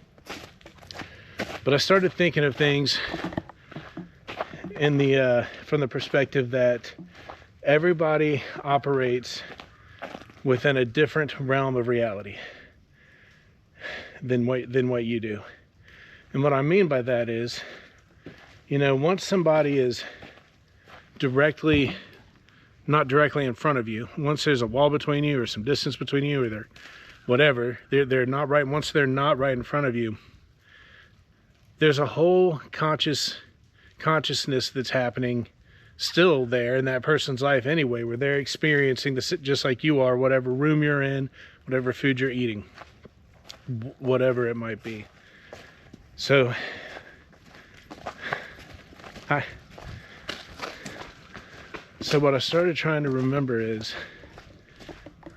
But I started thinking of things in from the perspective that everybody operates within a different realm of reality than what you do. And what I mean by that is, you know, once somebody is not directly in front of you, once there's a wall between you or some distance between you, or they're not right, once they're not right in front of you, there's a whole consciousness that's happening still there in that person's life anyway, where they're experiencing this just like you are, whatever room you're in, whatever food you're eating, whatever it might be. So what I started trying to remember is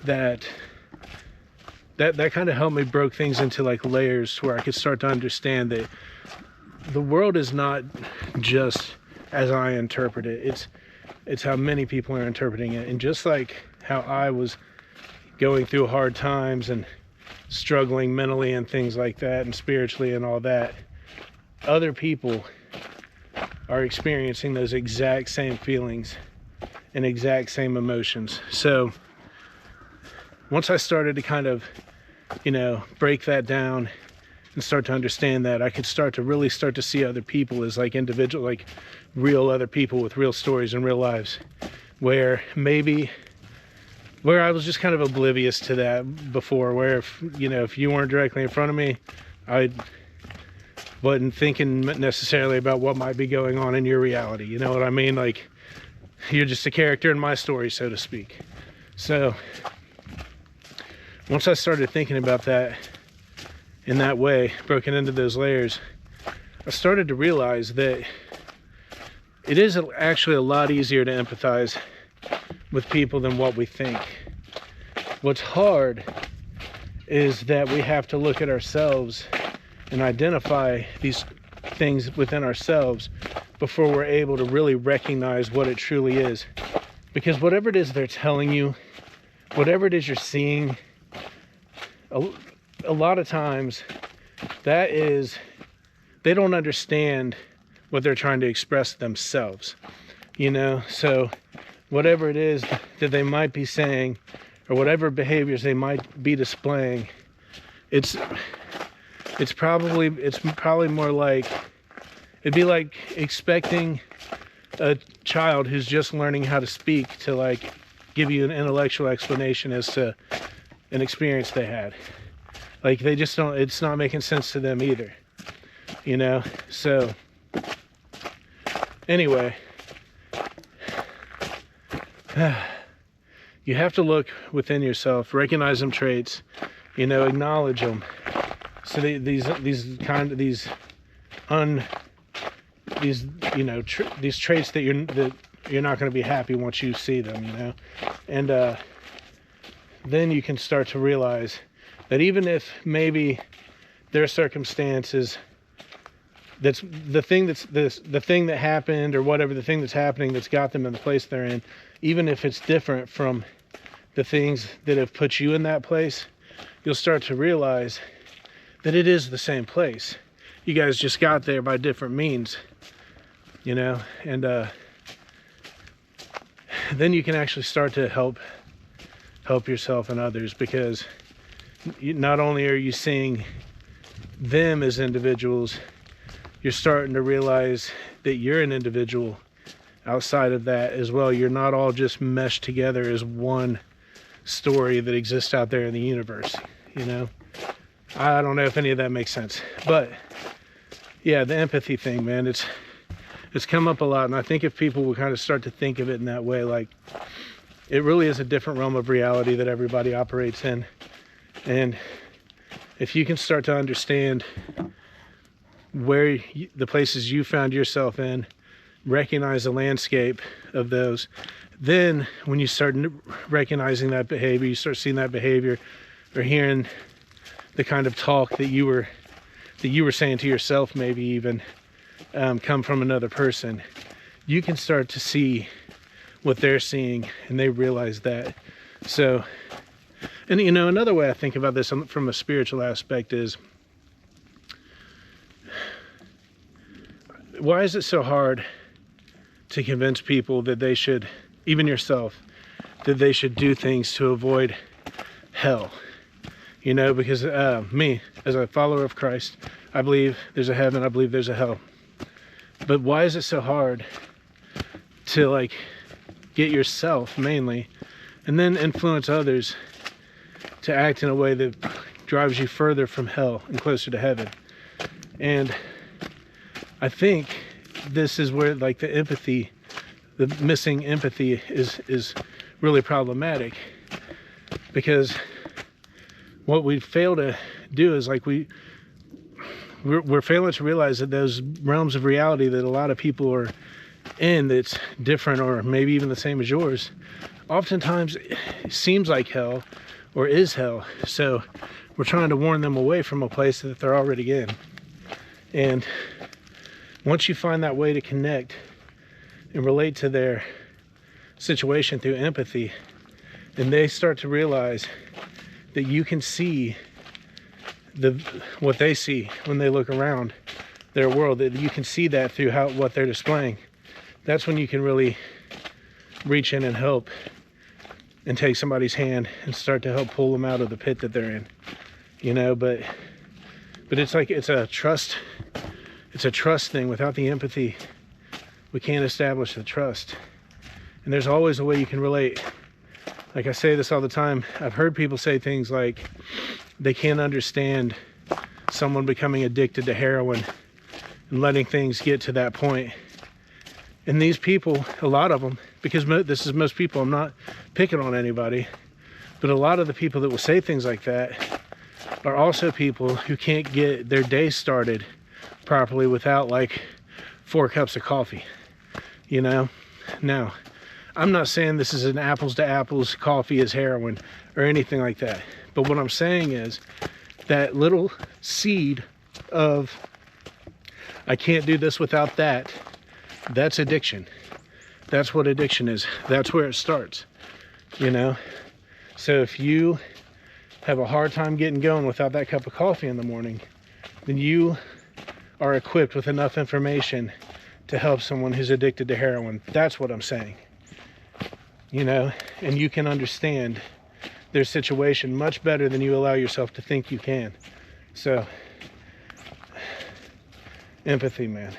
that kind of helped me broke things into like layers, where I could start to understand that the world is not just as I interpret it. It's how many people are interpreting it. And just like how I was going through hard times and struggling mentally and things like that, and spiritually and all that, other people are experiencing those exact same feelings and exact same emotions. So once I started to kind of, you know, break that down and start to understand that, I could really start to see other people as like individual, like real other people with real stories and real lives, where I was just kind of oblivious to that before, where if you weren't directly in front of me, I wasn't thinking necessarily about what might be going on in your reality. You know what I mean? Like, you're just a character in my story, so to speak. So once I started thinking about that in that way, broken into those layers, I started to realize that it is actually a lot easier to empathize with people than what we think. What's hard is that we have to look at ourselves and identify these things within ourselves before we're able to really recognize what it truly is. Because whatever it is they're telling you, whatever it is you're seeing, a lot of times they don't understand what they're trying to express themselves. you know? So whatever it is that they might be saying, or whatever behaviors they might be displaying, it's probably more like, it'd be like expecting a child who's just learning how to speak to like give you an intellectual explanation as to an experience they had. Like, they just don't, it's not making sense to them either, you know? So anyway, you have to look within yourself, recognize them traits, you know, acknowledge them. So these traits that you're not going to be happy once you see them, you know. And then you can start to realize that even if maybe their circumstances, that's the thing that happened, or whatever the thing that's happening that's got them in the place they're in, even if it's different from the things that have put you in that place, you'll start to realize that it is the same place. You guys just got there by different means, you know. And then you can actually start to help yourself and others, because not only are you seeing them as individuals, you're starting to realize that you're an individual outside of that as well. You're not all just meshed together as one story that exists out there in the universe, you know. I don't know if any of that makes sense, but yeah, the empathy thing, man, it's come up a lot. And I think if people would kind of start to think of it in that way, like, it really is a different realm of reality that everybody operates in. And if you can start to understand where the places you found yourself in, recognize the landscape of those, then when you start recognizing that behavior, you start seeing that behavior, or hearing the kind of talk that you were saying to yourself, maybe even come from another person, you can start to see what they're seeing, and they realize that. So, and you know, another way I think about this from a spiritual aspect is, why is it so hard to convince people that they should, even yourself, that they should do things to avoid hell? You know, because me, as a follower of Christ, I believe there's a heaven, I believe there's a hell. But why is it so hard to, like, get yourself mainly, and then influence others to act in a way that drives you further from hell and closer to heaven? And I think this is where, like, the empathy, the missing empathy is really problematic, because what we fail to do is, like, we're failing to realize that those realms of reality that a lot of people are in, that's different, or maybe even the same as yours, oftentimes it seems like hell, or is hell. So we're trying to warn them away from a place that they're already in. And once you find that way to connect and relate to their situation through empathy, and they start to realize that you can see what they see when they look around their world, that you can see that through what they're displaying, that's when you can really reach in and help, and take somebody's hand and start to help pull them out of the pit that they're in, you know. But it's like, it's a trust thing. Without the empathy, we can't establish the trust. And there's always a way you can relate. Like, I say this all the time, I've heard people say things like they can't understand someone becoming addicted to heroin and letting things get to that point. And these people, a lot of them, because this is most people, I'm not picking on anybody, but a lot of the people that will say things like that are also people who can't get their day started properly without, like, 4 cups of coffee, you know. Now, I'm not saying this is an apples to apples, coffee is heroin, or anything like that. But what I'm saying is that little seed of, I can't do this without that, that's addiction. That's what addiction is. That's where it starts, you know. So if you have a hard time getting going without that cup of coffee in the morning, then you are equipped with enough information to help someone who's addicted to heroin. That's what I'm saying. You know, and you can understand their situation much better than you allow yourself to think you can. So, empathy, man.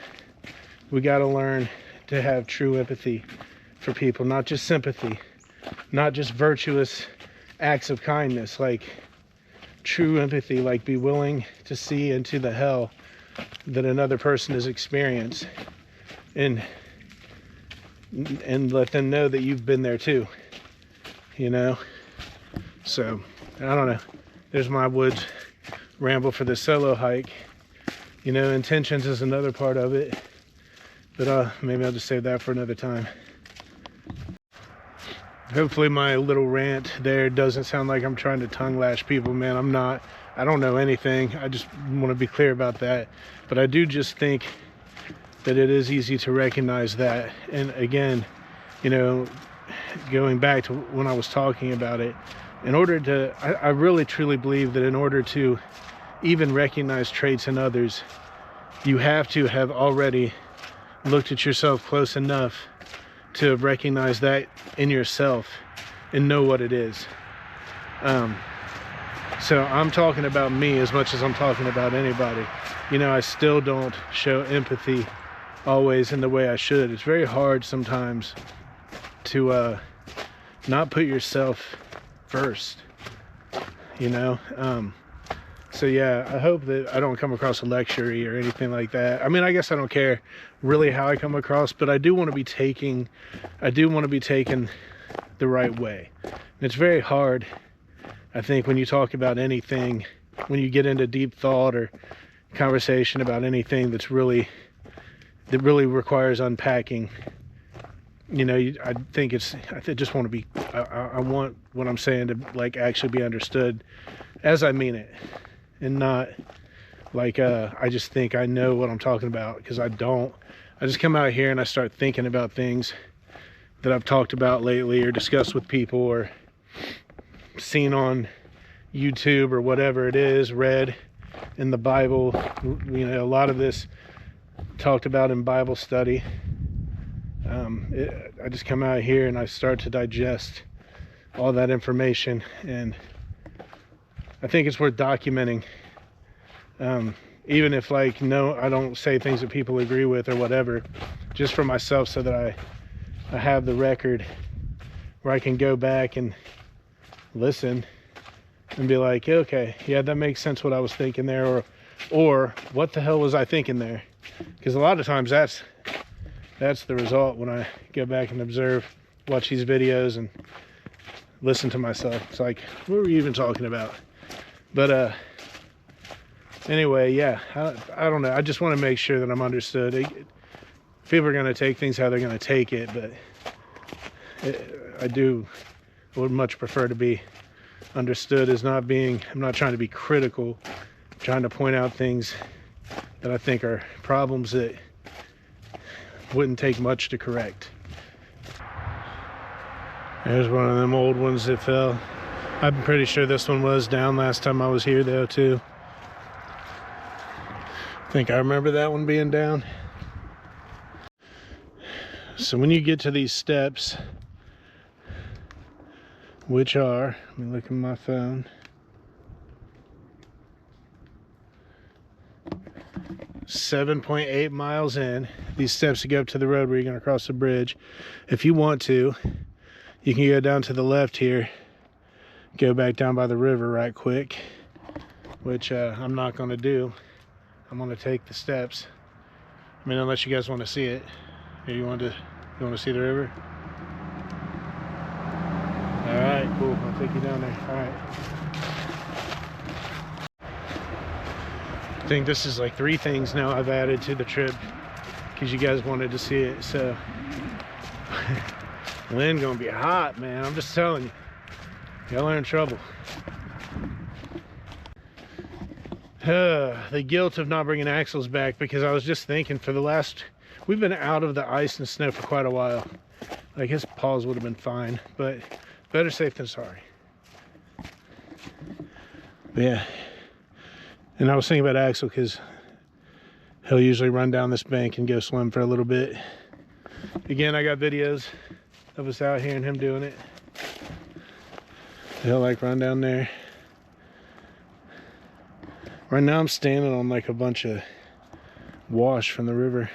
We got to learn to have true empathy for people, not just sympathy, not just virtuous acts of kindness, like true empathy, like be willing to see into the hell that another person has experienced and let them know that you've been there too, you know. So I don't know, there's my woods ramble for the solo hike. You know, intentions is another part of it, but maybe I'll just save that for another time. Hopefully my little rant there doesn't sound like I'm trying to tongue lash people, man. I'm not. I don't know anything. I just want to be clear about that. But I do just think that it is easy to recognize that. And again, you know, going back to when I was talking about it, in order to, I really truly believe that in order to even recognize traits in others, you have to have already looked at yourself close enough to recognize that in yourself and know what it is. So I'm talking about me as much as I'm talking about anybody. You know, I still don't show empathy always in the way I should. It's very hard sometimes to not put yourself first, you know. So yeah, I hope that I don't come across a lecture-y or anything like that. I mean, I guess I don't care really how I come across, but I do want to be taken the right way. And it's very hard, I think, when you talk about anything, when you get into deep thought or conversation about anything that really requires unpacking. You know, I just want to be, I want what I'm saying to like actually be understood as I mean it, and not like I just think I know what I'm talking about, because I don't. I just come out here and I start thinking about things that I've talked about lately or discussed with people or seen on YouTube or whatever it is, read in the Bible. You know, a lot of this talked about in Bible study. I just come out here and I start to digest all that information, and I think it's worth documenting, even if like I don't say things that people agree with or whatever, just for myself, so that I have the record where I can go back and listen and be like, okay, yeah, that makes sense what I was thinking there, or what the hell was I thinking there? Because a lot of times that's the result when I go back and watch these videos and listen to myself. It's like, what were you even talking about? But anyway, yeah, I don't know. I just want to make sure that I'm understood. People are going to take things how they're going to take it, but I would much prefer to be understood as I'm not trying to be critical, I'm trying to point out things that I think are problems that wouldn't take much to correct. There's one of them old ones that fell. I'm pretty sure this one was down last time I was here though too. I think I remember that one being down. So when you get to these steps, which are, let me look at my phone, 7.8 miles in, these steps to go up to the road where you're going to cross the bridge. If you want to, you can go down to the left here, go back down by the river right quick, which I'm not going to do. I'm going to take the steps. I mean, unless you guys want to see it. Or you want to see the river? All right, cool. I'll take you down there. All right. I think this is like 3 things now I've added to the trip because you guys wanted to see it. So wind gonna be hot, man. I'm just telling you, y'all are in trouble. The guilt of not bringing axles back, because I was just thinking we've been out of the ice and snow for quite a while. Like his paws would have been fine, but better safe than sorry. But yeah. And I was thinking about axle because he'll usually run down this bank and go swim for a little bit. Again, I got videos of us out here and him doing it. He'll like run down there. Right now I'm standing on like a bunch of wash from the river.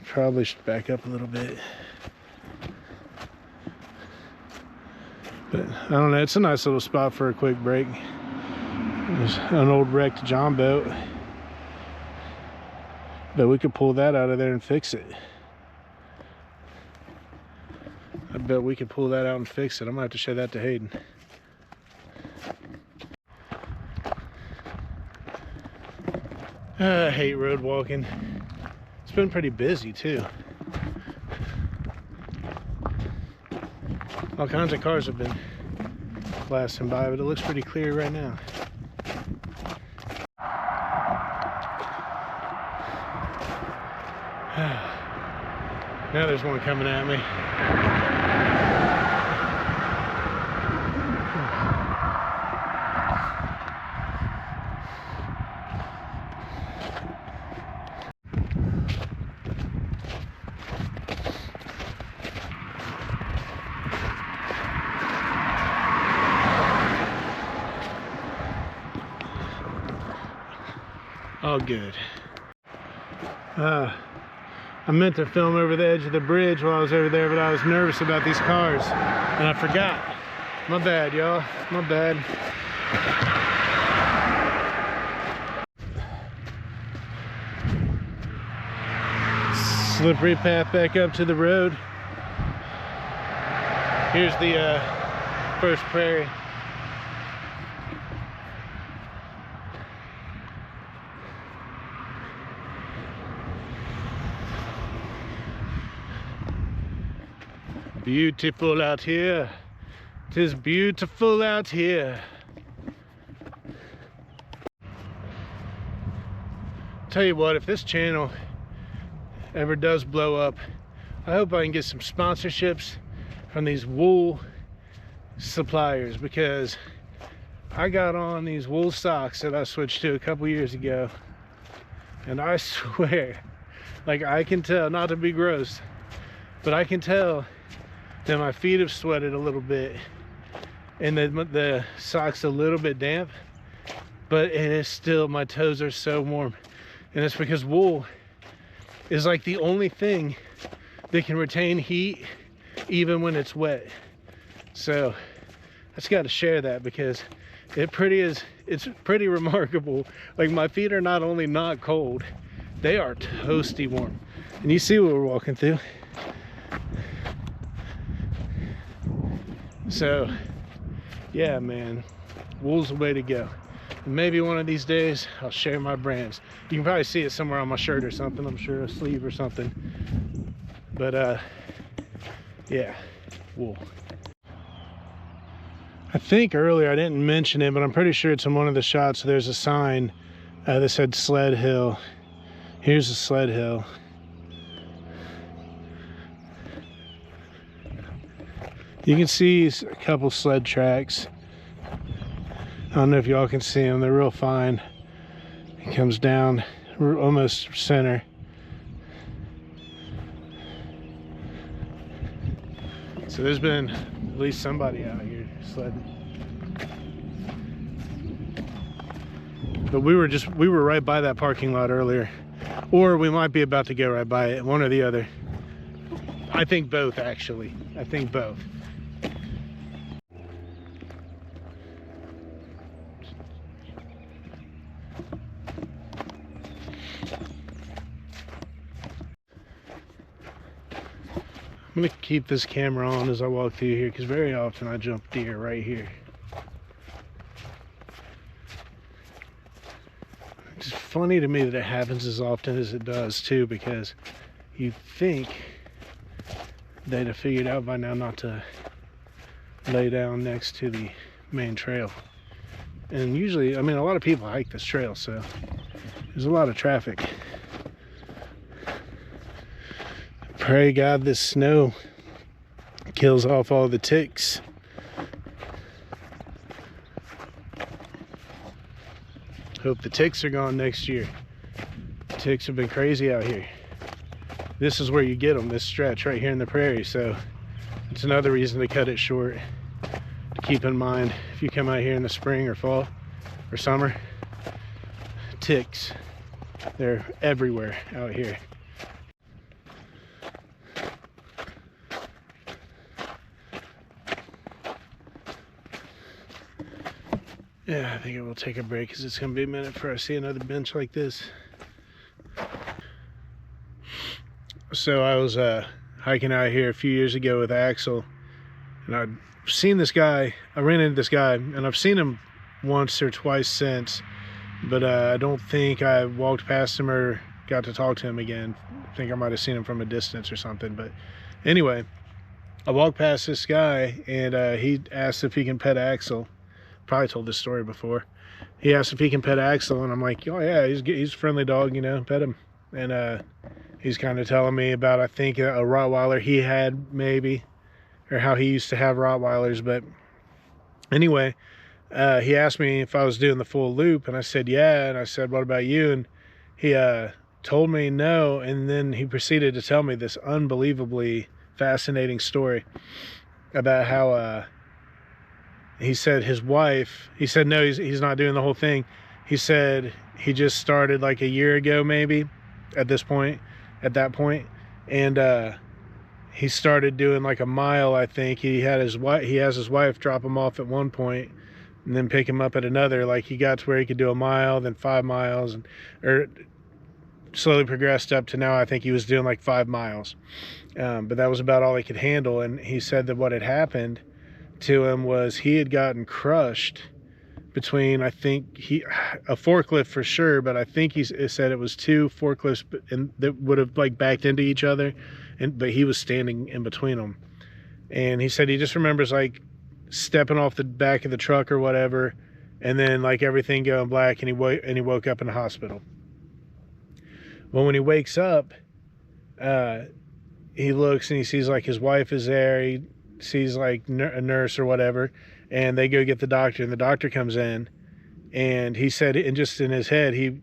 Probably should back up a little bit. But I don't know, it's a nice little spot for a quick break. There's an old wrecked John boat. But we could pull that out of there and fix it. I bet we could pull that out and fix it. I'm gonna have to show that to Hayden. I hate road walking. It's been pretty busy too. All kinds of cars have been blasting by, but it looks pretty clear right now. Now there's one coming at me. All good. I meant to film over the edge of the bridge while I was over there, but I was nervous about these cars and I forgot. My bad, y'all. My bad. Slippery path back up to the road. Here's the first prairie. Beautiful out here. 'Tis beautiful out here. Tell you what, if this channel ever does blow up, I hope I can get some sponsorships from these wool suppliers, because I got on these wool socks that I switched to a couple years ago, and I swear, like, I can tell, not to be gross, but I can tell that my feet have sweated a little bit and the socks a little bit damp, but it is still, my toes are so warm. And it's because wool is like the only thing that can retain heat even when it's wet. So I just got to share that, because it's pretty remarkable. Like, my feet are not only not cold, they are toasty warm. And you see what we're walking through. So yeah, man, wool's the way to go. And maybe one of these days I'll share my brands. You can probably see it somewhere on my shirt or something, I'm sure, a sleeve or something. But yeah, wool. I think earlier I didn't mention it, but I'm pretty sure it's in one of the shots. There's a sign that said Sled Hill. Here's the Sled Hill. You can see a couple sled tracks. I don't know if y'all can see them. They're real fine. It comes down almost center. So there's been at least somebody out here sledding. But we were right by that parking lot earlier. Or we might be about to go right by it, one or the other. I think both, actually. I think both. I'm gonna keep this camera on as I walk through here, because very often I jump deer right here. It's funny to me that it happens as often as it does too, because you'd think they'd have figured out by now not to lay down next to the main trail. And usually, I mean, a lot of people hike this trail, so there's a lot of traffic. Pray God this snow kills off all the ticks. Hope the ticks are gone next year. ticks have been crazy out here. This is where you get them, this stretch right here in the prairie. So it's another reason to cut it short. To keep in mind if you come out here in the spring or fall or summer, ticks, they're everywhere out here. Yeah, I think I will take a break because it's going to be a minute before I see another bench like this. So I was hiking out here a few years ago with Axel, and I'd seen this guy. I ran into this guy, and I've seen him once or twice since, but I don't think I walked past him or got to talk to him again. I think I might have seen him from a distance or something. But anyway, I walked past this guy, and he asked if he can pet Axel. Probably told this story before. He asked if he can pet Axel, and I'm like, oh yeah, he's a friendly dog, you know, pet him. And he's kind of telling me about, I think, a Rottweiler he had, maybe, or how he used to have Rottweilers. But anyway, he asked me if I was doing the full loop, and I said yeah. And I said, what about you? And he told me no, and then he proceeded to tell me this unbelievably fascinating story about how he said his wife, he said no, he's not doing the whole thing. He said he just started like a year ago, maybe, at that point, and he started doing like a mile. I think he has his wife drop him off at one point and then pick him up at another. Like he got to where he could do a mile, then 5 miles, or slowly progressed up to now I think he was doing like 5 miles, but that was about all he could handle. And he said that what had happened to him was he had gotten crushed between, I think, a forklift for sure, but I think he said it was 2 forklifts that would have like backed into each other, but he was standing in between them. And he said he just remembers like stepping off the back of the truck or whatever, and then like everything going black, and he woke up in the hospital. Well, when he wakes up, he looks and he sees like his wife is there. He sees like a nurse or whatever, and they go get the doctor, and the doctor comes in, and he said, and just in his head, he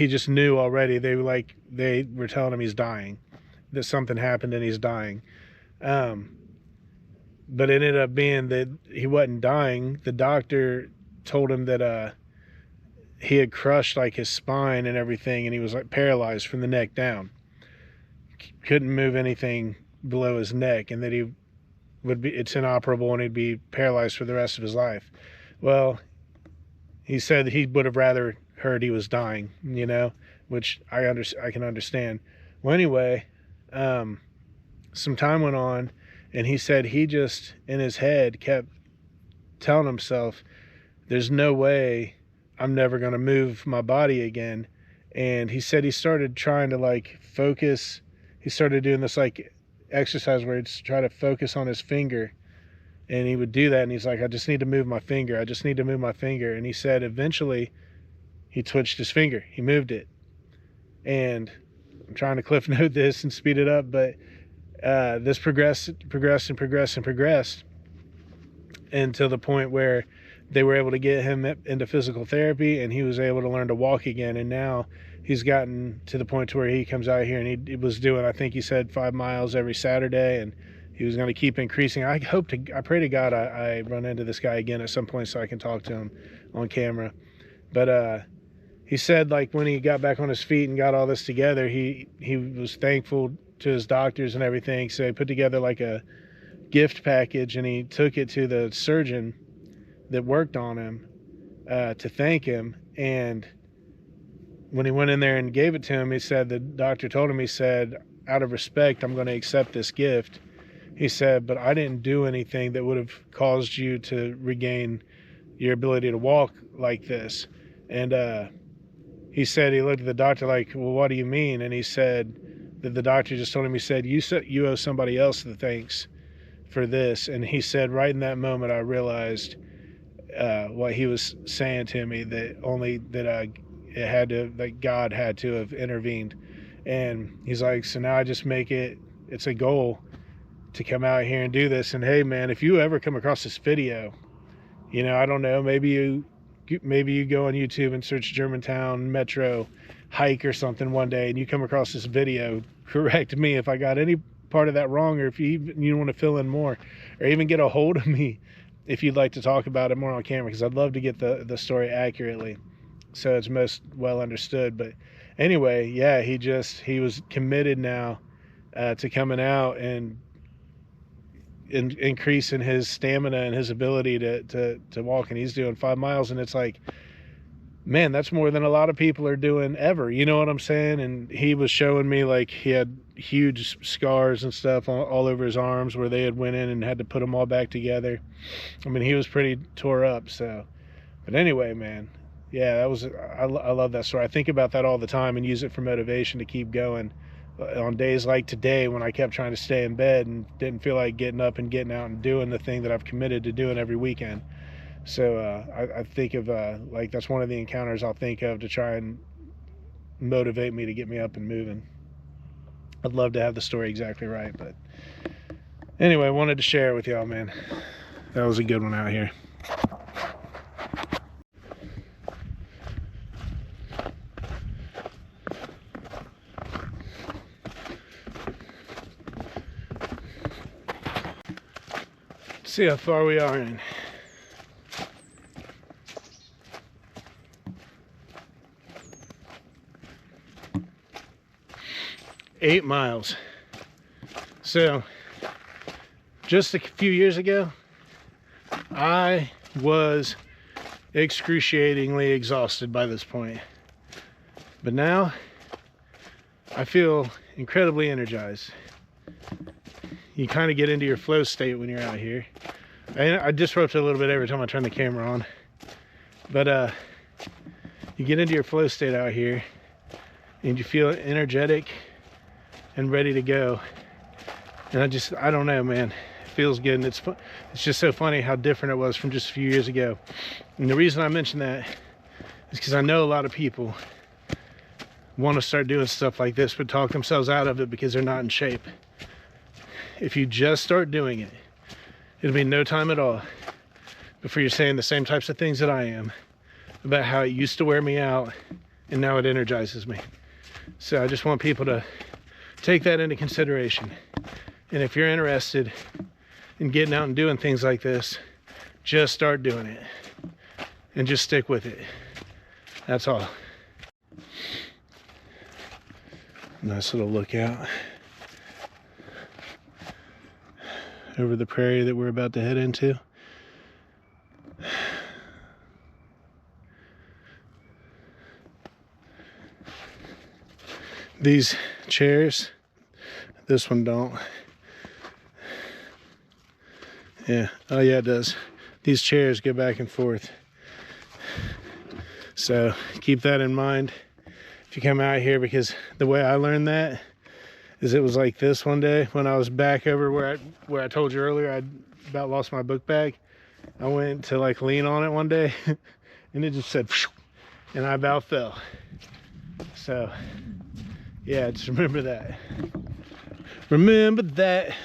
just knew already. They were telling him he's dying, that something happened and he's dying. But it ended up being that he wasn't dying. The doctor told him that he had crushed like his spine and everything, and he was like paralyzed from the neck down. Couldn't move anything below his neck, and that it's inoperable and he'd be paralyzed for the rest of his life. Well, he said he would have rather heard he was dying, you know, which I can understand. Well, anyway, some time went on, and he said he just in his head kept telling himself, there's no way I'm never going to move my body again. And he said he started trying to like focus. He started doing this like exercise where he'd try to focus on his finger, and he would do that, and he's like, I just need to move my finger. I just need to move my finger. And he said eventually he twitched his finger. He moved it. And I'm trying to cliff note this and speed it up, but this progressed until the point where they were able to get him into physical therapy, and he was able to learn to walk again. And now he's gotten to the point to where he comes out here, and he was doing, I think he said 5 miles every Saturday, and he was going to keep increasing. I pray to God I run into this guy again at some point so I can talk to him on camera. But he said like when he got back on his feet and got all this together, he was thankful to his doctors and everything. So he put together like a gift package, and he took it to the surgeon that worked on him to thank him. And when he went in there and gave it to him, he said, the doctor told him, he said, out of respect, I'm going to accept this gift. He said, but I didn't do anything that would have caused you to regain your ability to walk like this. And he said, he looked at the doctor like, well, what do you mean? And he said that the doctor just told him, he said, you owe somebody else the thanks for this. And he said, right in that moment, I realized what he was saying to me, that God had to have intervened. And he's like, so now I just make it's a goal to come out here and do this. And hey man, if you ever come across this video, you know, I don't know, maybe you go on YouTube and search Germantown Metro hike or something one day and you come across this video, correct me if I got any part of that wrong, or if you want to fill in more, or even get a hold of me if you'd like to talk about it more on camera, because I'd love to get the story accurately so it's most well understood. But anyway, yeah, he was committed now to coming out and increasing his stamina and his ability to walk, and he's doing 5 miles, and it's like, man, that's more than a lot of people are doing ever, you know what I'm saying? And he was showing me, like, he had huge scars and stuff all over his arms where they had went in and had to put them all back together. I mean, he was pretty tore up. So, but anyway, man, yeah, that was, I love that story. I think about that all the time and use it for motivation to keep going on days like today, when I kept trying to stay in bed and didn't feel like getting up and getting out and doing the thing that I've committed to doing every weekend. So I think of like, that's one of the encounters I'll think of to try and motivate me to get me up and moving. I'd love to have the story exactly right, but anyway, I wanted to share it with y'all, man. That was a good one out here. Let's see how far we are in. 8 miles. So just a few years ago, I was excruciatingly exhausted by this point, but now I feel incredibly energized. You kind of get into your flow state when you're out here. I disrupt it a little bit every time I turn the camera on, but you get into your flow state out here and you feel energetic and ready to go. And I don't know, man, it feels good. And it's just so funny how different it was from just a few years ago. And the reason I mention that is because I know a lot of people want to start doing stuff like this but talk themselves out of it because they're not in shape. If you just start doing it, it'll be no time at all before you're saying the same types of things that I am about how it used to wear me out and now it energizes me. So I just want people to take that into consideration. And if you're interested in getting out and doing things like this, just start doing it and just stick with it. That's all. Nice little lookout over the prairie that we're about to head into. These chairs, this one don't. Yeah, oh yeah, it does. These chairs go back and forth. So keep that in mind if you come out here, because the way I learned that is it was like this one day when I was back over where I told you earlier I'd about lost my book bag. I went to like lean on it one day and it just said, and I about fell. So yeah, just remember that. Remember that.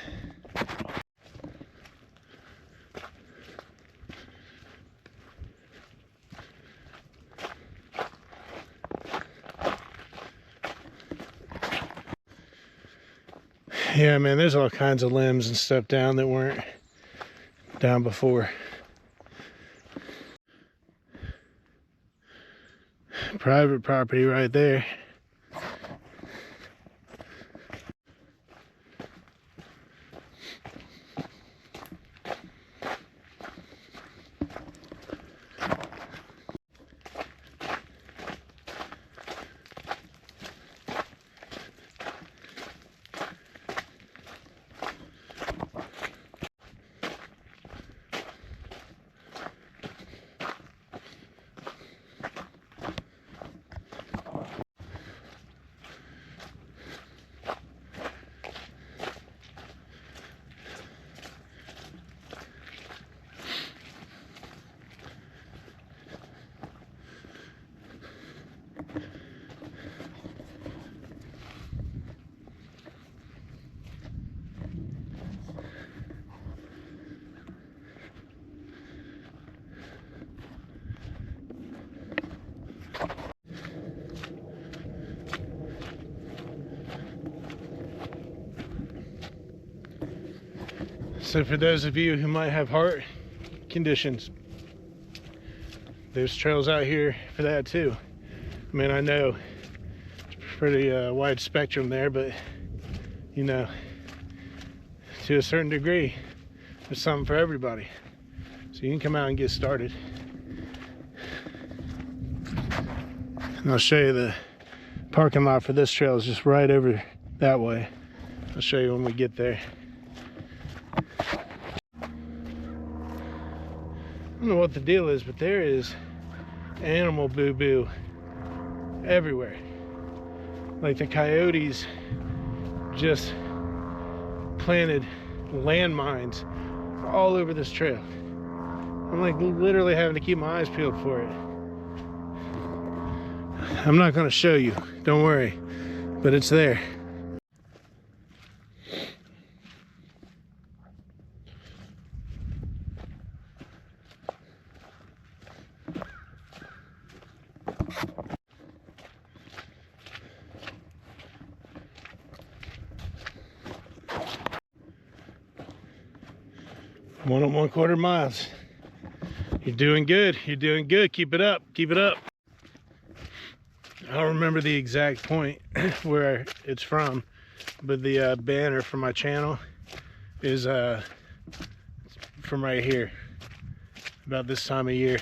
Yeah, man, there's all kinds of limbs and stuff down that weren't down before. Private property right there. So for those of you who might have heart conditions, there's trails out here for that too. I mean, I know it's pretty wide spectrum there, but you know, to a certain degree, there's something for everybody. So you can come out and get started. And I'll show you the parking lot for this trail is just right over that way. I'll show you when we get there. I don't know what the deal is, but there is animal boo-boo everywhere. Like the coyotes just planted landmines all over this trail. I'm like literally having to keep my eyes peeled for it. I'm not going to show you, don't worry, but it's there. One and 1/4 miles. You're doing good. You're doing good. Keep it up. Keep it up. I don't remember the exact point where it's from, but the banner for my channel is from right here, about this time of year.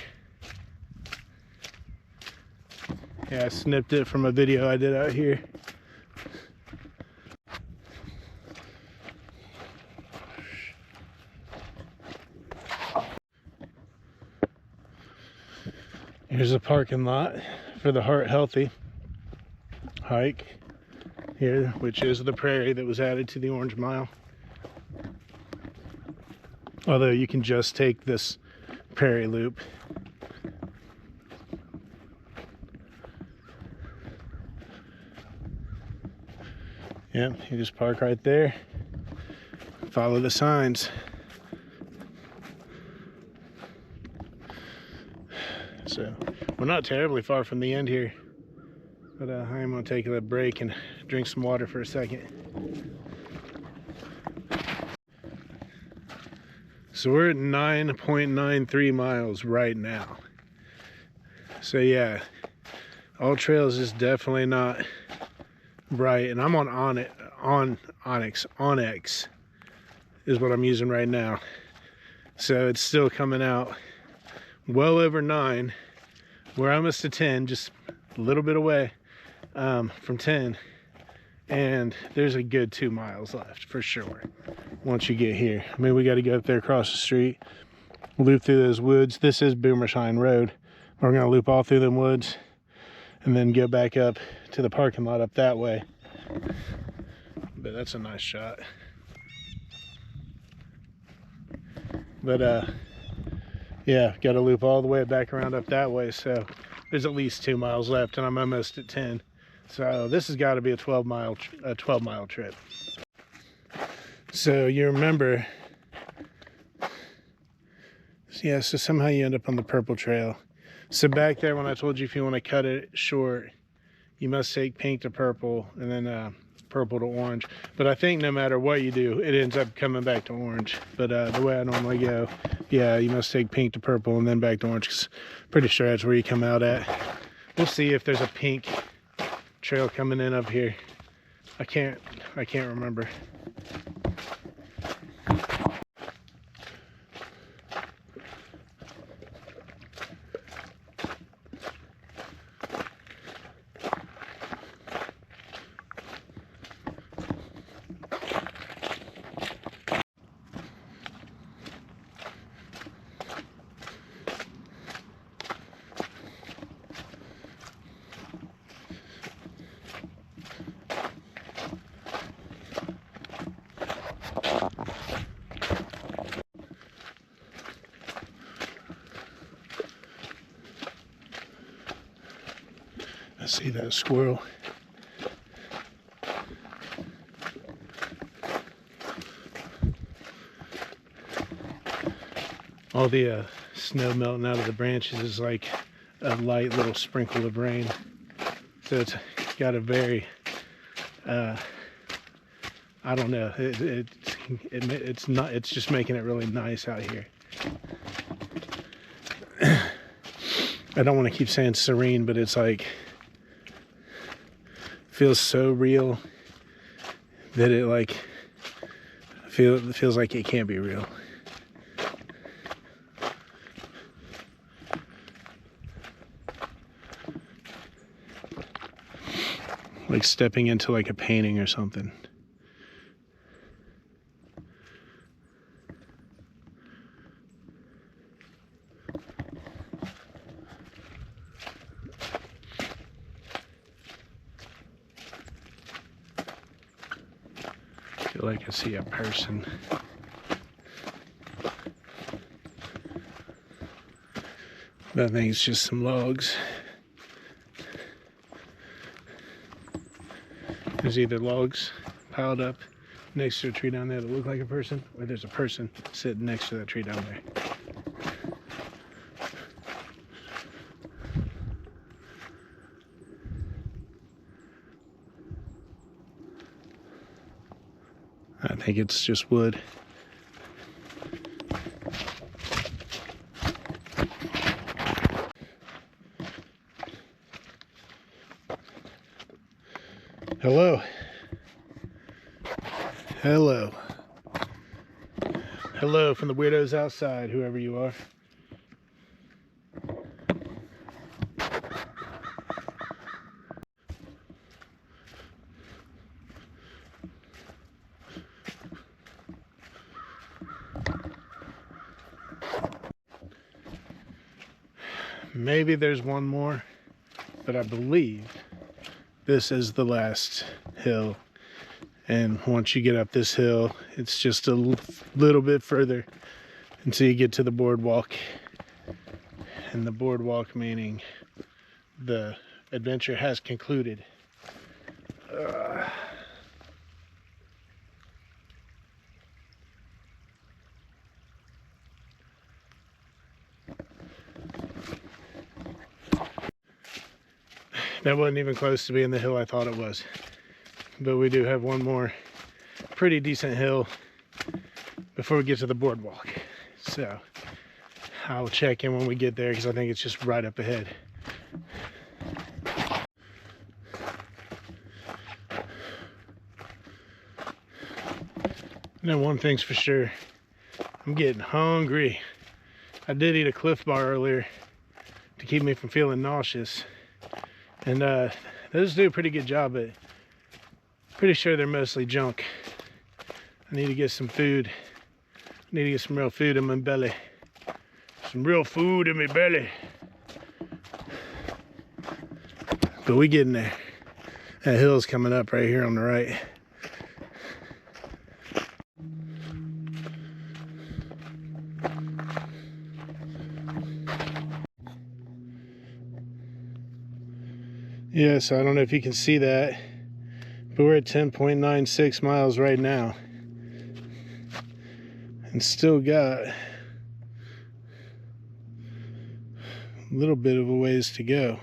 Yeah, I snipped it from a video I did out here. Here's a parking lot for the Heart Healthy hike here, which is the prairie that was added to the Orange Mile. Although you can just take this prairie loop. Yep, you just park right there, follow the signs. So we're not terribly far from the end here, but I'm gonna take a break and drink some water for a second. So we're at 9.93 miles right now. So yeah, All Trails is definitely not bright, and I'm on Onyx is what I'm using right now. So it's still coming out well over 9. We're almost to 10, just a little bit away from 10, and there's a good 2 miles left for sure once you get here. I mean, we got to go up there across the street, loop through those woods. This is Boomershine Road. We're gonna loop all through them woods and then go back up to the parking lot up that way. But that's a nice shot. But yeah, got to loop all the way back around up that way, so there's at least 2 miles left, and I'm almost at 10. So this has got to be a 12 mile trip. So you remember, yeah, so somehow you end up on the purple trail. So back there when I told you if you want to cut it short, you must take pink to purple and then purple to orange. But I think no matter what you do, it ends up coming back to orange. But the way I normally go, yeah, you must take pink to purple and then back to orange, 'cause pretty sure that's where you come out at. We'll see if there's a pink trail coming in up here. I can't remember. I see that squirrel. All the snow melting out of the branches is like a light little sprinkle of rain. So it's got a very, I don't know, it's it's not, it's just making it really nice out here. I don't want to keep saying serene, but it's like, feels so real that it like feels like it can't be real. Like stepping into like a painting or something. I feel like I see a person. But I think it's just some logs. There's either logs piled up next to a tree down there that look like a person, or there's a person sitting next to that tree down there. I think it's just wood. Hello. Hello. Hello from the weirdos outside, whoever you are. Maybe there's one more, but I believe this is the last hill. And once you get up this hill, it's just a little bit further until you get to the boardwalk. And the boardwalk meaning the adventure has concluded. That wasn't even close to being the hill I thought it was. But we do have one more pretty decent hill before we get to the boardwalk. So I'll check in when we get there because I think it's just right up ahead. And then one thing's for sure, I'm getting hungry. I did eat a Cliff Bar earlier to keep me from feeling nauseous. And those do a pretty good job, but pretty sure they're mostly junk. I need to get some food. I need to get some real food in my belly. Some real food in my belly. But we getting there. That hill's coming up right here on the right. Yeah, so I don't know if you can see that, but we're at 10.96 miles right now. And still got a little bit of a ways to go.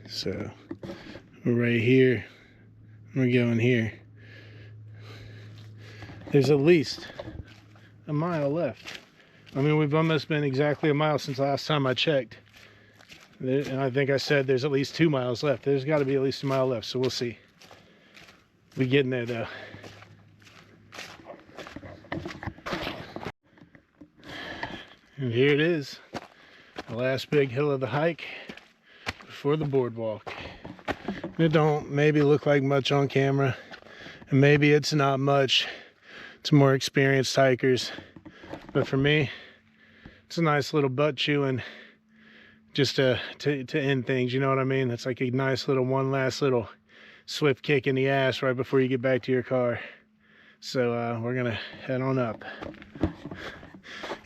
So we're right here. We're going here. There's at least a mile left. I mean, we've almost been exactly a mile since the last time I checked. And I think I said there's at least 2 miles left. There's got to be at least a mile left, so we'll see. We're getting there though. And here it is, the last big hill of the hike before the boardwalk. It don't maybe look like much on camera, and maybe it's not much to more experienced hikers, but for me, it's a nice little butt chewing just to end things, you know what I mean? It's like a nice little one last little swift kick in the ass right before you get back to your car. So we're gonna head on up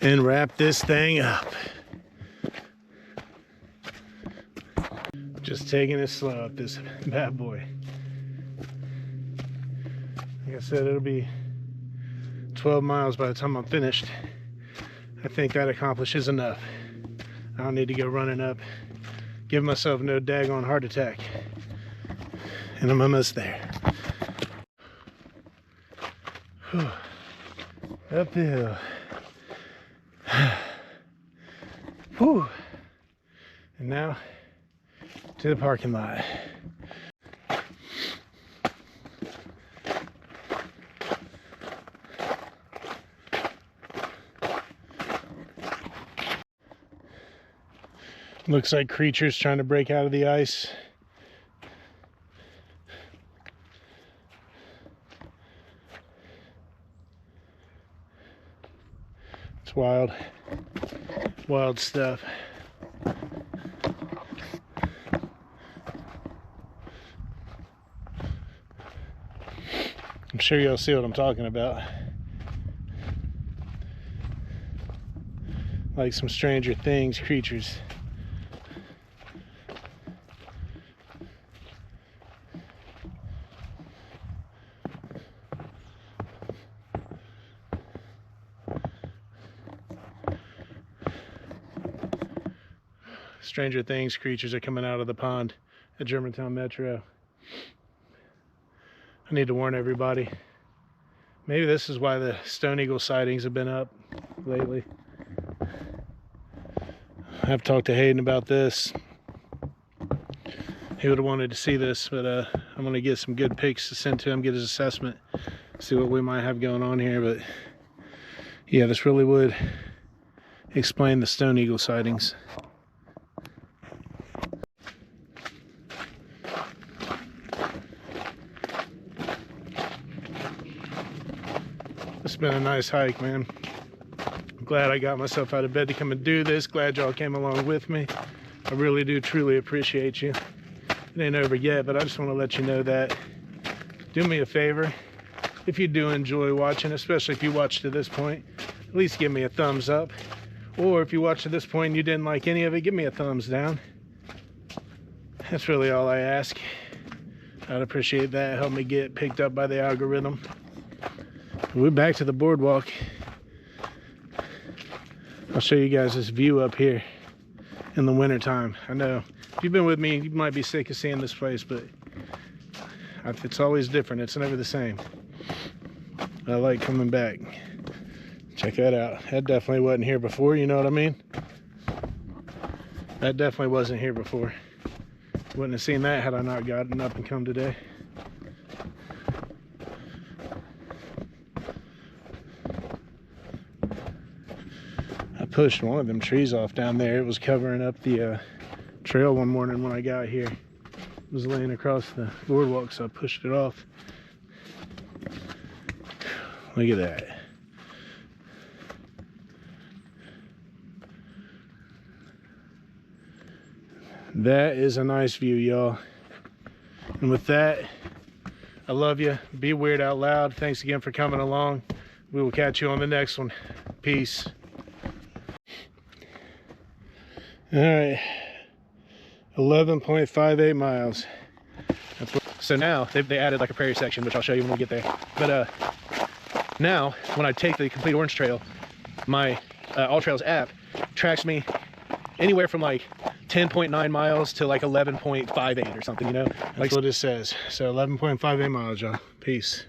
and wrap this thing up. Just taking it slow up this bad boy. Like I said, it'll be 12 miles by the time I'm finished. I think that accomplishes enough. I don't need to go running up give myself no daggone heart attack. And I'm almost there. Whew. Up the hill. Whew. And now to the parking lot. Looks like creatures trying to break out of the ice. It's wild. Wild stuff. I'm sure you'll see what I'm talking about. Like some Stranger Things creatures. Stranger Things creatures are coming out of the pond at Germantown Metro. I need to warn everybody. Maybe this is why the stone eagle sightings have been up lately. I've talked to Hayden about this. He would have wanted to see this, but I'm going to get some good pics to send to him, get his assessment, see what we might have going on here. But yeah, this really would explain the stone eagle sightings. It's been a nice hike, man. I'm glad I got myself out of bed to come and do this. Glad y'all came along with me. I really do truly appreciate you. It ain't over yet, but I just want to let you know that. Do me a favor. If you do enjoy watching, especially if you watch to this point, at least give me a thumbs up. Or if you watch to this point and you didn't like any of it, give me a thumbs down. That's really all I ask. I'd appreciate that. Help me get picked up by the algorithm. We're back to the boardwalk. I'll show you guys this view up here in the wintertime. I know if you've been with me, you might be sick of seeing this place, but it's always different. It's never the same. I like coming back. Check that out. That definitely wasn't here before, you know what I mean? That definitely wasn't here before. Wouldn't have seen that had I not gotten up and come today. Pushed one of them trees off down there. It was covering up the trail one morning when I got here. It was laying across the boardwalk, so I pushed it off. Look at that. That is a nice view, y'all. And with that, I love you. Be weird out loud. Thanks again for coming along. We will catch you on the next one. Peace. All right, 11.58 miles. So now they added like a prairie section, which I'll show you when we get there. But now when I take the Complete Orange Trail, my All Trails app tracks me anywhere from like 10.9 miles to like 11.58 or something, you know? That's what it says. So 11.58 miles, y'all. Peace.